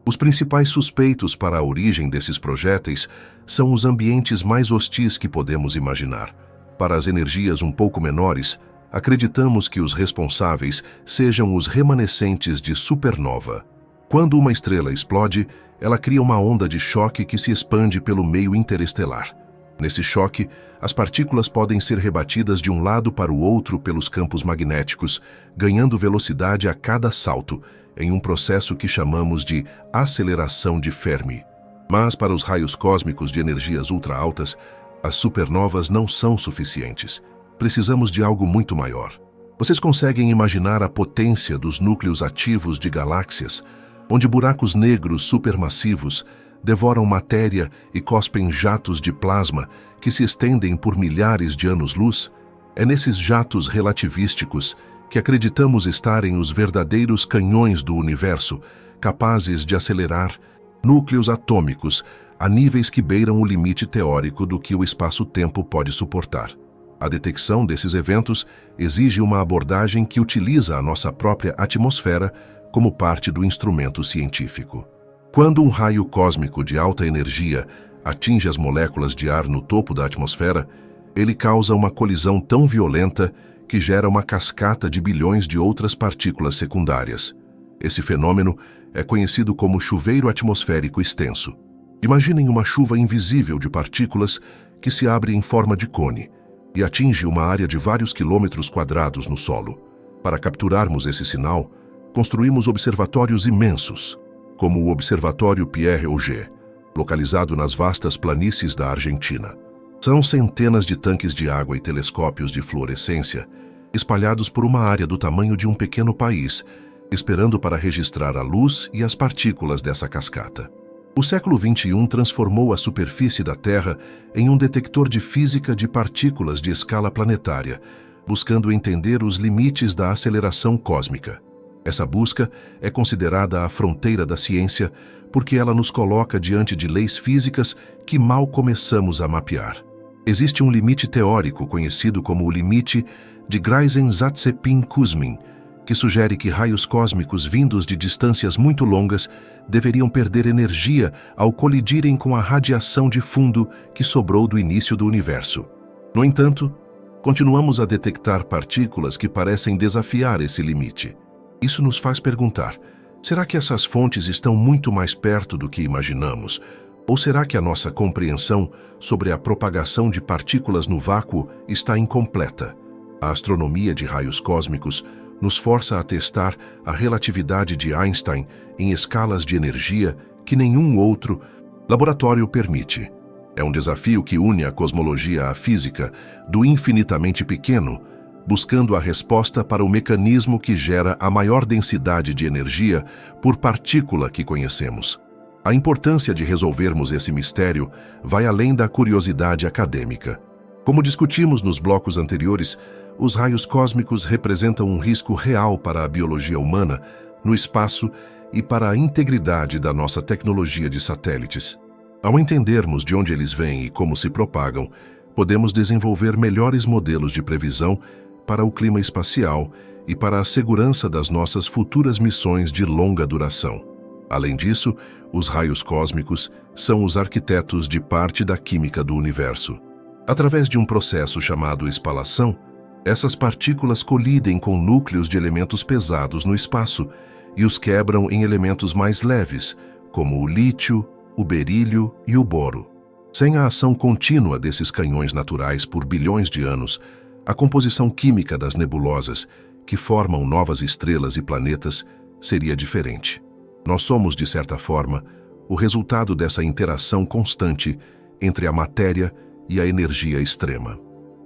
Os principais suspeitos para a origem desses projéteis são os ambientes mais hostis que podemos imaginar. Para as energias um pouco menores, acreditamos que os responsáveis sejam os remanescentes de supernova. Quando uma estrela explode, ela cria uma onda de choque que se expande pelo meio interestelar. Nesse choque, as partículas podem ser rebatidas de um lado para o outro pelos campos magnéticos, ganhando velocidade a cada salto, em um processo que chamamos de aceleração de Fermi. Mas para os raios cósmicos de energias ultra-altas, as supernovas não são suficientes. Precisamos de algo muito maior. Vocês conseguem imaginar a potência dos núcleos ativos de galáxias, onde buracos negros supermassivos devoram matéria e cospem jatos de plasma que se estendem por milhares de anos-luz? É nesses jatos relativísticos que acreditamos estarem os verdadeiros canhões do universo, capazes de acelerar núcleos atômicos a níveis que beiram o limite teórico do que o espaço-tempo pode suportar. A detecção desses eventos exige uma abordagem que utiliza a nossa própria atmosfera como parte do instrumento científico. Quando um raio cósmico de alta energia atinge as moléculas de ar no topo da atmosfera, ele causa uma colisão tão violenta que gera uma cascata de bilhões de outras partículas secundárias. Esse fenômeno é conhecido como chuveiro atmosférico extenso. Imaginem uma chuva invisível de partículas que se abre em forma de cone e atinge uma área de vários quilômetros quadrados no solo. Para capturarmos esse sinal, construímos observatórios imensos, como o Observatório Pierre Auger, localizado nas vastas planícies da Argentina. São centenas de tanques de água e telescópios de fluorescência espalhados por uma área do tamanho de um pequeno país, esperando para registrar a luz e as partículas dessa cascata. O século XXI transformou a superfície da Terra em um detector de física de partículas de escala planetária, buscando entender os limites da aceleração cósmica. Essa busca é considerada a fronteira da ciência porque ela nos coloca diante de leis físicas que mal começamos a mapear. Existe um limite teórico conhecido como o limite de Greisen-Zatsepin-Kuzmin, que sugere que raios cósmicos vindos de distâncias muito longas deveriam perder energia ao colidirem com a radiação de fundo que sobrou do início do universo. No entanto, continuamos a detectar partículas que parecem desafiar esse limite. Isso nos faz perguntar: será que essas fontes estão muito mais perto do que imaginamos? Ou será que a nossa compreensão sobre a propagação de partículas no vácuo está incompleta? A astronomia de raios cósmicos nos força a testar a relatividade de Einstein em escalas de energia que nenhum outro laboratório permite. É um desafio que une a cosmologia à física do infinitamente pequeno, buscando a resposta para o mecanismo que gera a maior densidade de energia por partícula que conhecemos. A importância de resolvermos esse mistério vai além da curiosidade acadêmica. Como discutimos nos blocos anteriores, os raios cósmicos representam um risco real para a biologia humana no espaço e para a integridade da nossa tecnologia de satélites. Ao entendermos de onde eles vêm e como se propagam, podemos desenvolver melhores modelos de previsão para o clima espacial e para a segurança das nossas futuras missões de longa duração. Além disso, os raios cósmicos são os arquitetos de parte da química do universo. Através de um processo chamado espalação, essas partículas colidem com núcleos de elementos pesados no espaço e os quebram em elementos mais leves, como o lítio, o berílio e o boro. Sem a ação contínua desses canhões naturais por bilhões de anos, a composição química das nebulosas, que formam novas estrelas e planetas, seria diferente. Nós somos, de certa forma, o resultado dessa interação constante entre a matéria e a energia extrema.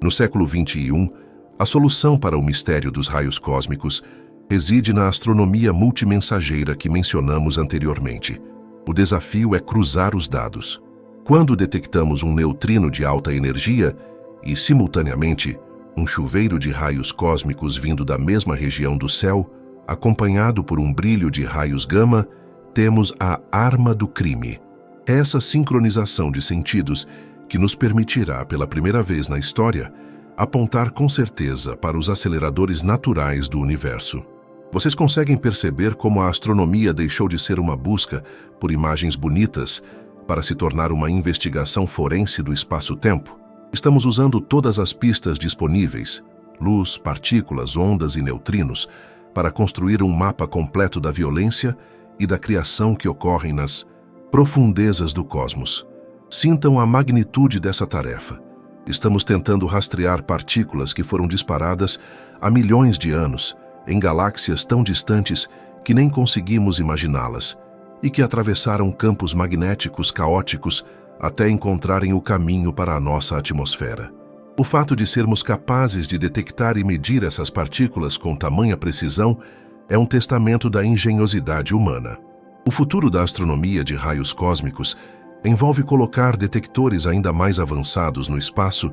No século XXI, a solução para o mistério dos raios cósmicos reside na astronomia multimensageira que mencionamos anteriormente. O desafio é cruzar os dados. Quando detectamos um neutrino de alta energia e, simultaneamente, um chuveiro de raios cósmicos vindo da mesma região do céu, acompanhado por um brilho de raios gama, temos a arma do crime. É essa sincronização de sentidos que nos permitirá, pela primeira vez na história, apontar com certeza para os aceleradores naturais do universo. Vocês conseguem perceber como a astronomia deixou de ser uma busca por imagens bonitas para se tornar uma investigação forense do espaço-tempo? Estamos usando todas as pistas disponíveis, luz, partículas, ondas e neutrinos, para construir um mapa completo da violência e da criação que ocorrem nas profundezas do cosmos. Sintam a magnitude dessa tarefa. Estamos tentando rastrear partículas que foram disparadas há milhões de anos, em galáxias tão distantes que nem conseguimos imaginá-las, e que atravessaram campos magnéticos caóticos até encontrarem o caminho para a nossa atmosfera. O fato de sermos capazes de detectar e medir essas partículas com tamanha precisão é um testamento da engenhosidade humana. O futuro da astronomia de raios cósmicos envolve colocar detectores ainda mais avançados no espaço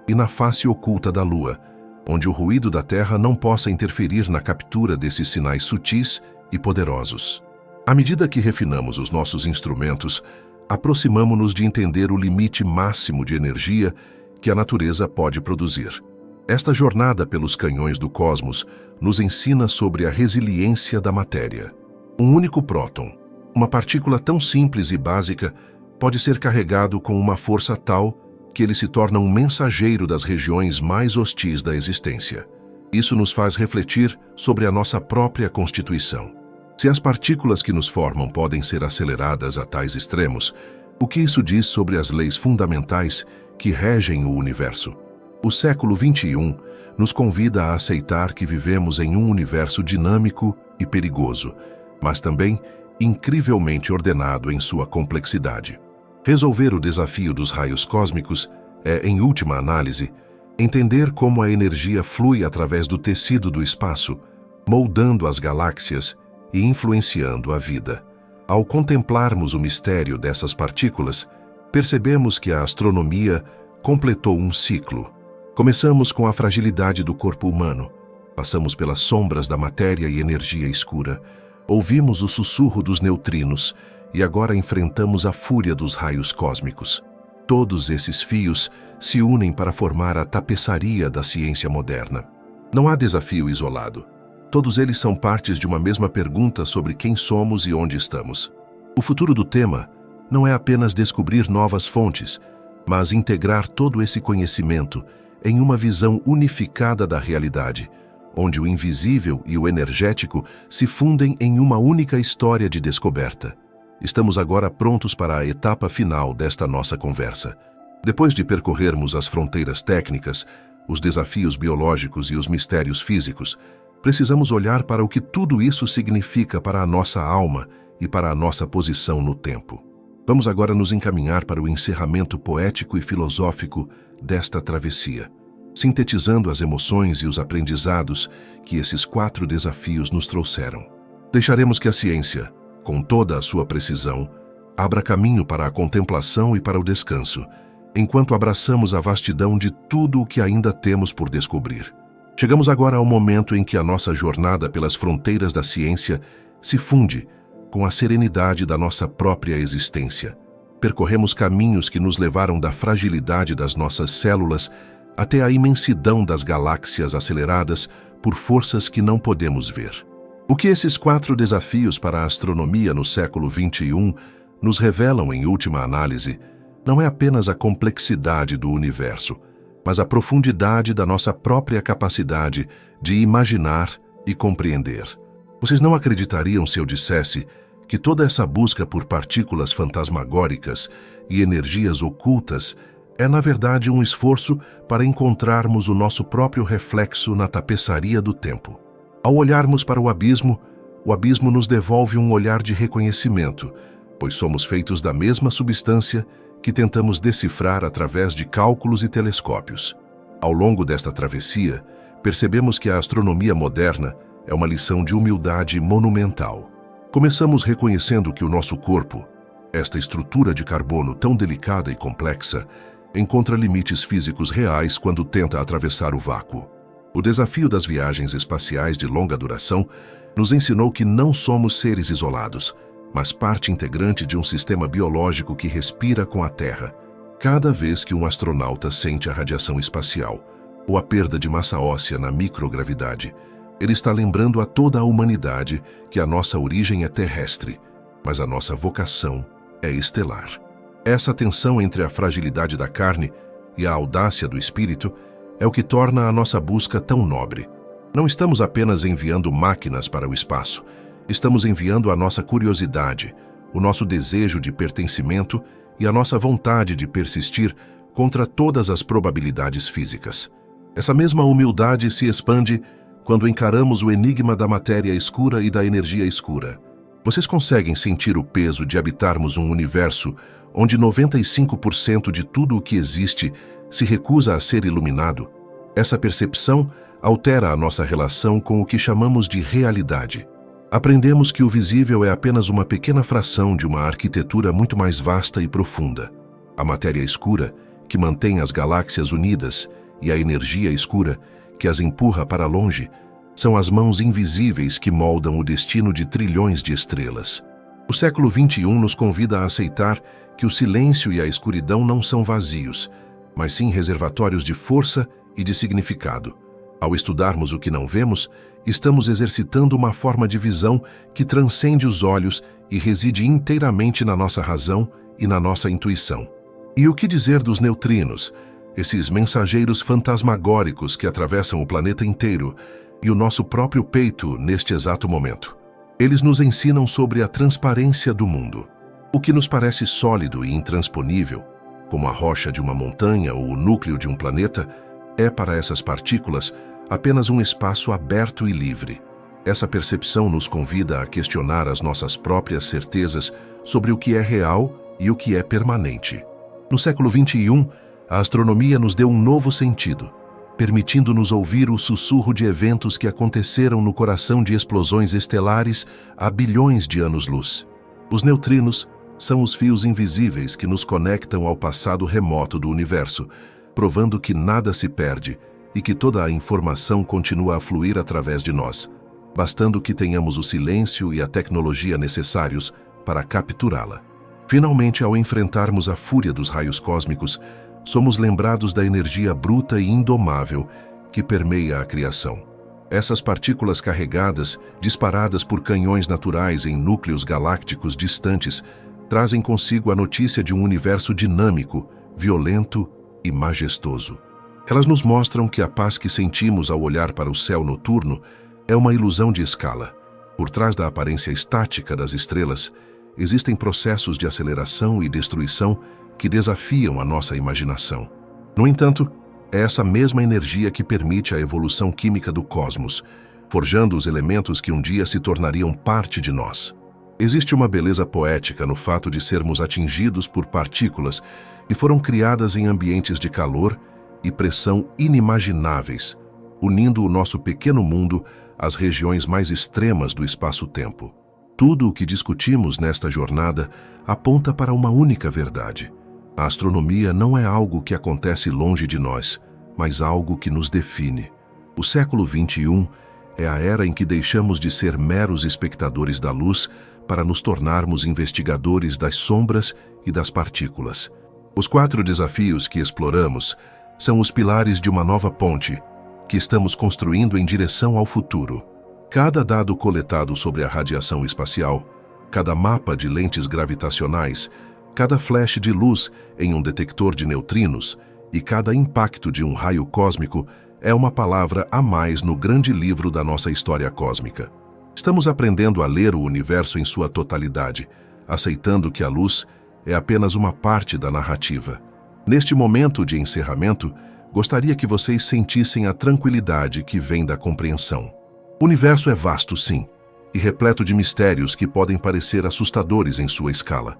e na face oculta da Lua, onde o ruído da Terra não possa interferir na captura desses sinais sutis e poderosos. À medida que refinamos os nossos instrumentos, aproximamo-nos de entender o limite máximo de energia que a natureza pode produzir. Esta jornada pelos canhões do cosmos nos ensina sobre a resiliência da matéria. Um único próton, uma partícula tão simples e básica, pode ser carregado com uma força tal que ele se torna um mensageiro das regiões mais hostis da existência. Isso nos faz refletir sobre a nossa própria constituição. Se as partículas que nos formam podem ser aceleradas a tais extremos, o que isso diz sobre as leis fundamentais que regem o universo? O século XXI nos convida a aceitar que vivemos em um universo dinâmico e perigoso, mas também incrivelmente ordenado em sua complexidade. Resolver o desafio dos raios cósmicos é, em última análise, entender como a energia flui através do tecido do espaço, moldando as galáxias e influenciando a vida. Ao contemplarmos o mistério dessas partículas, percebemos que a astronomia completou um ciclo. Começamos com a fragilidade do corpo humano, passamos pelas sombras da matéria e energia escura, ouvimos o sussurro dos neutrinos e agora enfrentamos a fúria dos raios cósmicos. Todos esses fios se unem para formar a tapeçaria da ciência moderna. Não há desafio isolado. Todos eles são partes de uma mesma pergunta sobre quem somos e onde estamos. O futuro do tema não é apenas descobrir novas fontes, mas integrar todo esse conhecimento em uma visão unificada da realidade, onde o invisível e o energético se fundem em uma única história de descoberta. Estamos agora prontos para a etapa final desta nossa conversa. Depois de percorrermos as fronteiras técnicas, os desafios biológicos e os mistérios físicos, precisamos olhar para o que tudo isso significa para a nossa alma e para a nossa posição no tempo. Vamos agora nos encaminhar para o encerramento poético e filosófico desta travessia, sintetizando as emoções e os aprendizados que esses 4 desafios nos trouxeram. Deixaremos que a ciência, com toda a sua precisão, abra caminho para a contemplação e para o descanso, enquanto abraçamos a vastidão de tudo o que ainda temos por descobrir. Chegamos agora ao momento em que a nossa jornada pelas fronteiras da ciência se funde com a serenidade da nossa própria existência. Percorremos caminhos que nos levaram da fragilidade das nossas células até a imensidão das galáxias aceleradas por forças que não podemos ver. O que esses 4 desafios para a astronomia no século XXI nos revelam em última análise não é apenas a complexidade do universo, mas a profundidade da nossa própria capacidade de imaginar e compreender. Vocês não acreditariam se eu dissesse que toda essa busca por partículas fantasmagóricas e energias ocultas é, na verdade, um esforço para encontrarmos o nosso próprio reflexo na tapeçaria do tempo. Ao olharmos para o abismo nos devolve um olhar de reconhecimento, pois somos feitos da mesma substância que tentamos decifrar através de cálculos e telescópios. Ao longo desta travessia, percebemos que a astronomia moderna é uma lição de humildade monumental. Começamos reconhecendo que o nosso corpo, esta estrutura de carbono tão delicada e complexa, encontra limites físicos reais quando tenta atravessar o vácuo. O desafio das viagens espaciais de longa duração nos ensinou que não somos seres isolados, mas parte integrante de um sistema biológico que respira com a Terra. Cada vez que um astronauta sente a radiação espacial ou a perda de massa óssea na microgravidade, ele está lembrando a toda a humanidade que a nossa origem é terrestre, mas a nossa vocação é estelar. Essa tensão entre a fragilidade da carne e a audácia do espírito é o que torna a nossa busca tão nobre. Não estamos apenas enviando máquinas para o espaço, estamos enviando a nossa curiosidade, o nosso desejo de pertencimento e a nossa vontade de persistir contra todas as probabilidades físicas. Essa mesma humildade se expande quando encaramos o enigma da matéria escura e da energia escura. Vocês conseguem sentir o peso de habitarmos um universo onde 95% de tudo o que existe se recusa a ser iluminado? Essa percepção altera a nossa relação com o que chamamos de realidade. Aprendemos que o visível é apenas uma pequena fração de uma arquitetura muito mais vasta e profunda. A matéria escura, que mantém as galáxias unidas, e a energia escura, que as empurra para longe, são as mãos invisíveis que moldam o destino de trilhões de estrelas. O século XXI nos convida a aceitar que o silêncio e a escuridão não são vazios, mas sim reservatórios de força e de significado. Ao estudarmos o que não vemos, estamos exercitando uma forma de visão que transcende os olhos e reside inteiramente na nossa razão e na nossa intuição. E o que dizer dos neutrinos, esses mensageiros fantasmagóricos que atravessam o planeta inteiro e o nosso próprio peito neste exato momento? Eles nos ensinam sobre a transparência do mundo. O que nos parece sólido e intransponível, como a rocha de uma montanha ou o núcleo de um planeta, é para essas partículas apenas um espaço aberto e livre. Essa percepção nos convida a questionar as nossas próprias certezas sobre o que é real e o que é permanente. No século XXI, a astronomia nos deu um novo sentido, permitindo-nos ouvir o sussurro de eventos que aconteceram no coração de explosões estelares há bilhões de anos-luz. Os neutrinos são os fios invisíveis que nos conectam ao passado remoto do universo, provando que nada se perde e que toda a informação continua a fluir através de nós, bastando que tenhamos o silêncio e a tecnologia necessários para capturá-la. Finalmente, ao enfrentarmos a fúria dos raios cósmicos, somos lembrados da energia bruta e indomável que permeia a criação. Essas partículas carregadas, disparadas por canhões naturais em núcleos galácticos distantes, trazem consigo a notícia de um universo dinâmico, violento e majestoso. Elas nos mostram que a paz que sentimos ao olhar para o céu noturno é uma ilusão de escala. Por trás da aparência estática das estrelas, existem processos de aceleração e destruição que desafiam a nossa imaginação. No entanto, é essa mesma energia que permite a evolução química do cosmos, forjando os elementos que um dia se tornariam parte de nós. Existe uma beleza poética no fato de sermos atingidos por partículas que foram criadas em ambientes de calor e pressão inimagináveis, unindo o nosso pequeno mundo às regiões mais extremas do espaço-tempo. Tudo o que discutimos nesta jornada aponta para uma única verdade. A astronomia não é algo que acontece longe de nós, mas algo que nos define. O século XXI é a era em que deixamos de ser meros espectadores da luz para nos tornarmos investigadores das sombras e das partículas. Os 4 desafios que exploramos são os pilares de uma nova ponte que estamos construindo em direção ao futuro. Cada dado coletado sobre a radiação espacial, cada mapa de lentes gravitacionais, cada flash de luz em um detector de neutrinos e cada impacto de um raio cósmico é uma palavra a mais no grande livro da nossa história cósmica. Estamos aprendendo a ler o universo em sua totalidade, aceitando que a luz é apenas uma parte da narrativa. Neste momento de encerramento, gostaria que vocês sentissem a tranquilidade que vem da compreensão. O universo é vasto, sim, e repleto de mistérios que podem parecer assustadores em sua escala.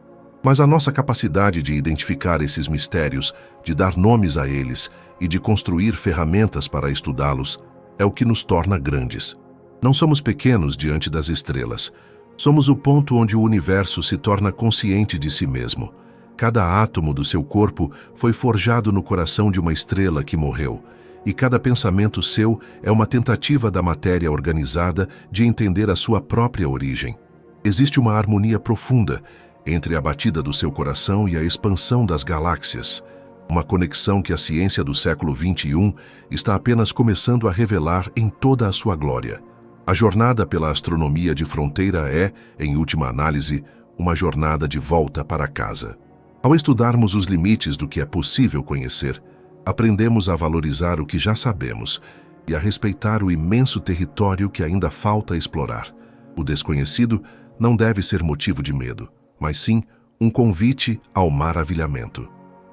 Mas a nossa capacidade de identificar esses mistérios, de dar nomes a eles e de construir ferramentas para estudá-los é o que nos torna grandes. Não somos pequenos diante das estrelas. Somos o ponto onde o universo se torna consciente de si mesmo. Cada átomo do seu corpo foi forjado no coração de uma estrela que morreu, e cada pensamento seu é uma tentativa da matéria organizada de entender a sua própria origem. Existe uma harmonia profunda entre a batida do seu coração e a expansão das galáxias, uma conexão que a ciência do século XXI está apenas começando a revelar em toda a sua glória. A jornada pela astronomia de fronteira é, em última análise, uma jornada de volta para casa. Ao estudarmos os limites do que é possível conhecer, aprendemos a valorizar o que já sabemos e a respeitar o imenso território que ainda falta explorar. O desconhecido não deve ser motivo de medo, mas sim um convite ao maravilhamento.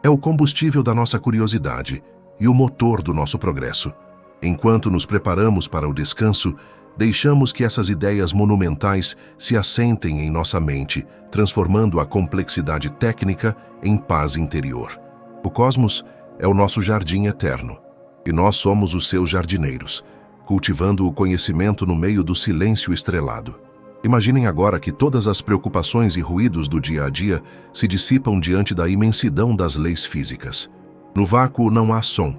É o combustível da nossa curiosidade e o motor do nosso progresso. Enquanto nos preparamos para o descanso, deixamos que essas ideias monumentais se assentem em nossa mente, transformando a complexidade técnica em paz interior. O cosmos é o nosso jardim eterno, e nós somos os seus jardineiros, cultivando o conhecimento no meio do silêncio estrelado. Imaginem agora que todas as preocupações e ruídos do dia a dia se dissipam diante da imensidão das leis físicas. No vácuo não há som.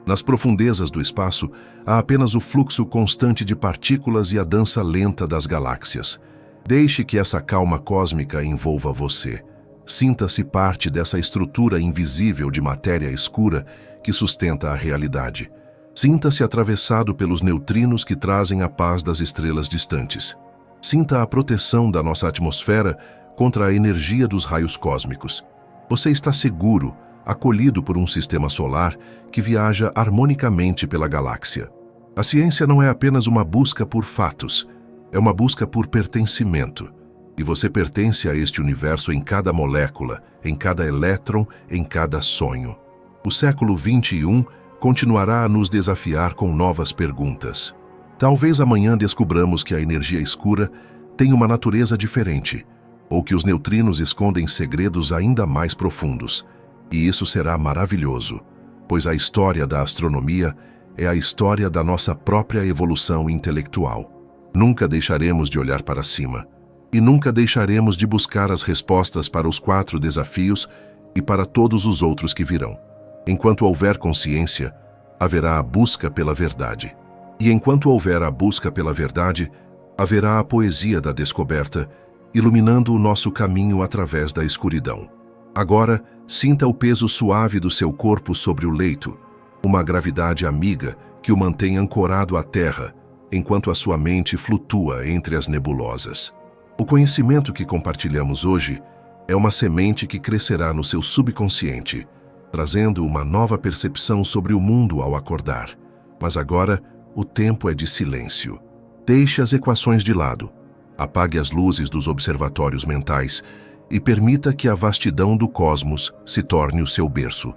Nas profundezas do espaço, há apenas o fluxo constante de partículas e a dança lenta das galáxias. Deixe que essa calma cósmica envolva você. Sinta-se parte dessa estrutura invisível de matéria escura que sustenta a realidade. Sinta-se atravessado pelos neutrinos que trazem a paz das estrelas distantes. Sinta a proteção da nossa atmosfera contra a energia dos raios cósmicos. Você está seguro, acolhido por um sistema solar que viaja harmonicamente pela galáxia. A ciência não é apenas uma busca por fatos, é uma busca por pertencimento. E você pertence a este universo em cada molécula, em cada elétron, em cada sonho. O século XXI continuará a nos desafiar com novas perguntas. Talvez amanhã descubramos que a energia escura tem uma natureza diferente, ou que os neutrinos escondem segredos ainda mais profundos. E isso será maravilhoso, pois a história da astronomia é a história da nossa própria evolução intelectual. Nunca deixaremos de olhar para cima, e nunca deixaremos de buscar as respostas para os 4 desafios e para todos os outros que virão. Enquanto houver consciência, haverá a busca pela verdade. E enquanto houver a busca pela verdade, haverá a poesia da descoberta, iluminando o nosso caminho através da escuridão. Agora, sinta o peso suave do seu corpo sobre o leito, uma gravidade amiga que o mantém ancorado à terra, enquanto a sua mente flutua entre as nebulosas. O conhecimento que compartilhamos hoje é uma semente que crescerá no seu subconsciente, trazendo uma nova percepção sobre o mundo ao acordar. Mas agora, o tempo é de silêncio. Deixe as equações de lado, apague as luzes dos observatórios mentais e permita que a vastidão do cosmos se torne o seu berço.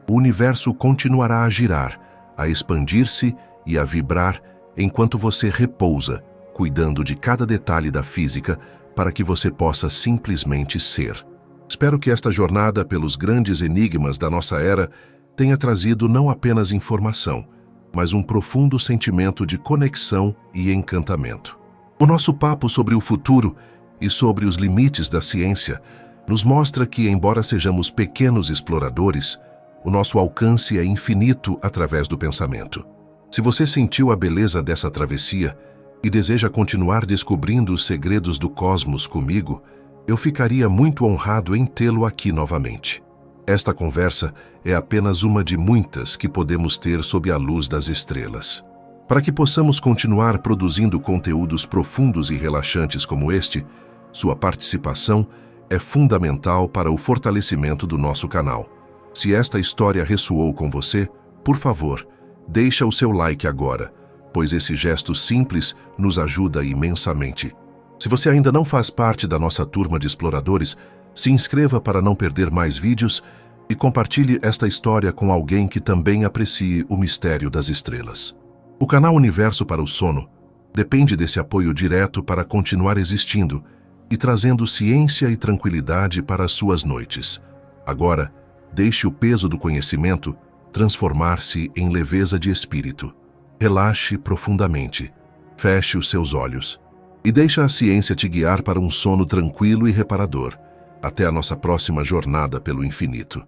O universo continuará a girar, a expandir-se e a vibrar enquanto você repousa, cuidando de cada detalhe da física para que você possa simplesmente ser. Espero que esta jornada pelos grandes enigmas da nossa era tenha trazido não apenas informação, mas um profundo sentimento de conexão e encantamento. O nosso papo sobre o futuro e sobre os limites da ciência nos mostra que, embora sejamos pequenos exploradores, o nosso alcance é infinito através do pensamento. Se você sentiu a beleza dessa travessia e deseja continuar descobrindo os segredos do cosmos comigo, eu ficaria muito honrado em tê-lo aqui novamente. Esta conversa é apenas uma de muitas que podemos ter sob a luz das estrelas. Para que possamos continuar produzindo conteúdos profundos e relaxantes como este, sua participação é fundamental para o fortalecimento do nosso canal. Se esta história ressoou com você, por favor, deixa o seu like agora, pois esse gesto simples nos ajuda imensamente. Se você ainda não faz parte da nossa turma de exploradores, se inscreva para não perder mais vídeos e compartilhe esta história com alguém que também aprecie o mistério das estrelas. O canal Universo para o Sono depende desse apoio direto para continuar existindo e trazendo ciência e tranquilidade para as suas noites. Agora, deixe o peso do conhecimento transformar-se em leveza de espírito. Relaxe profundamente, feche os seus olhos e deixe a ciência te guiar para um sono tranquilo e reparador, até a nossa próxima jornada pelo infinito.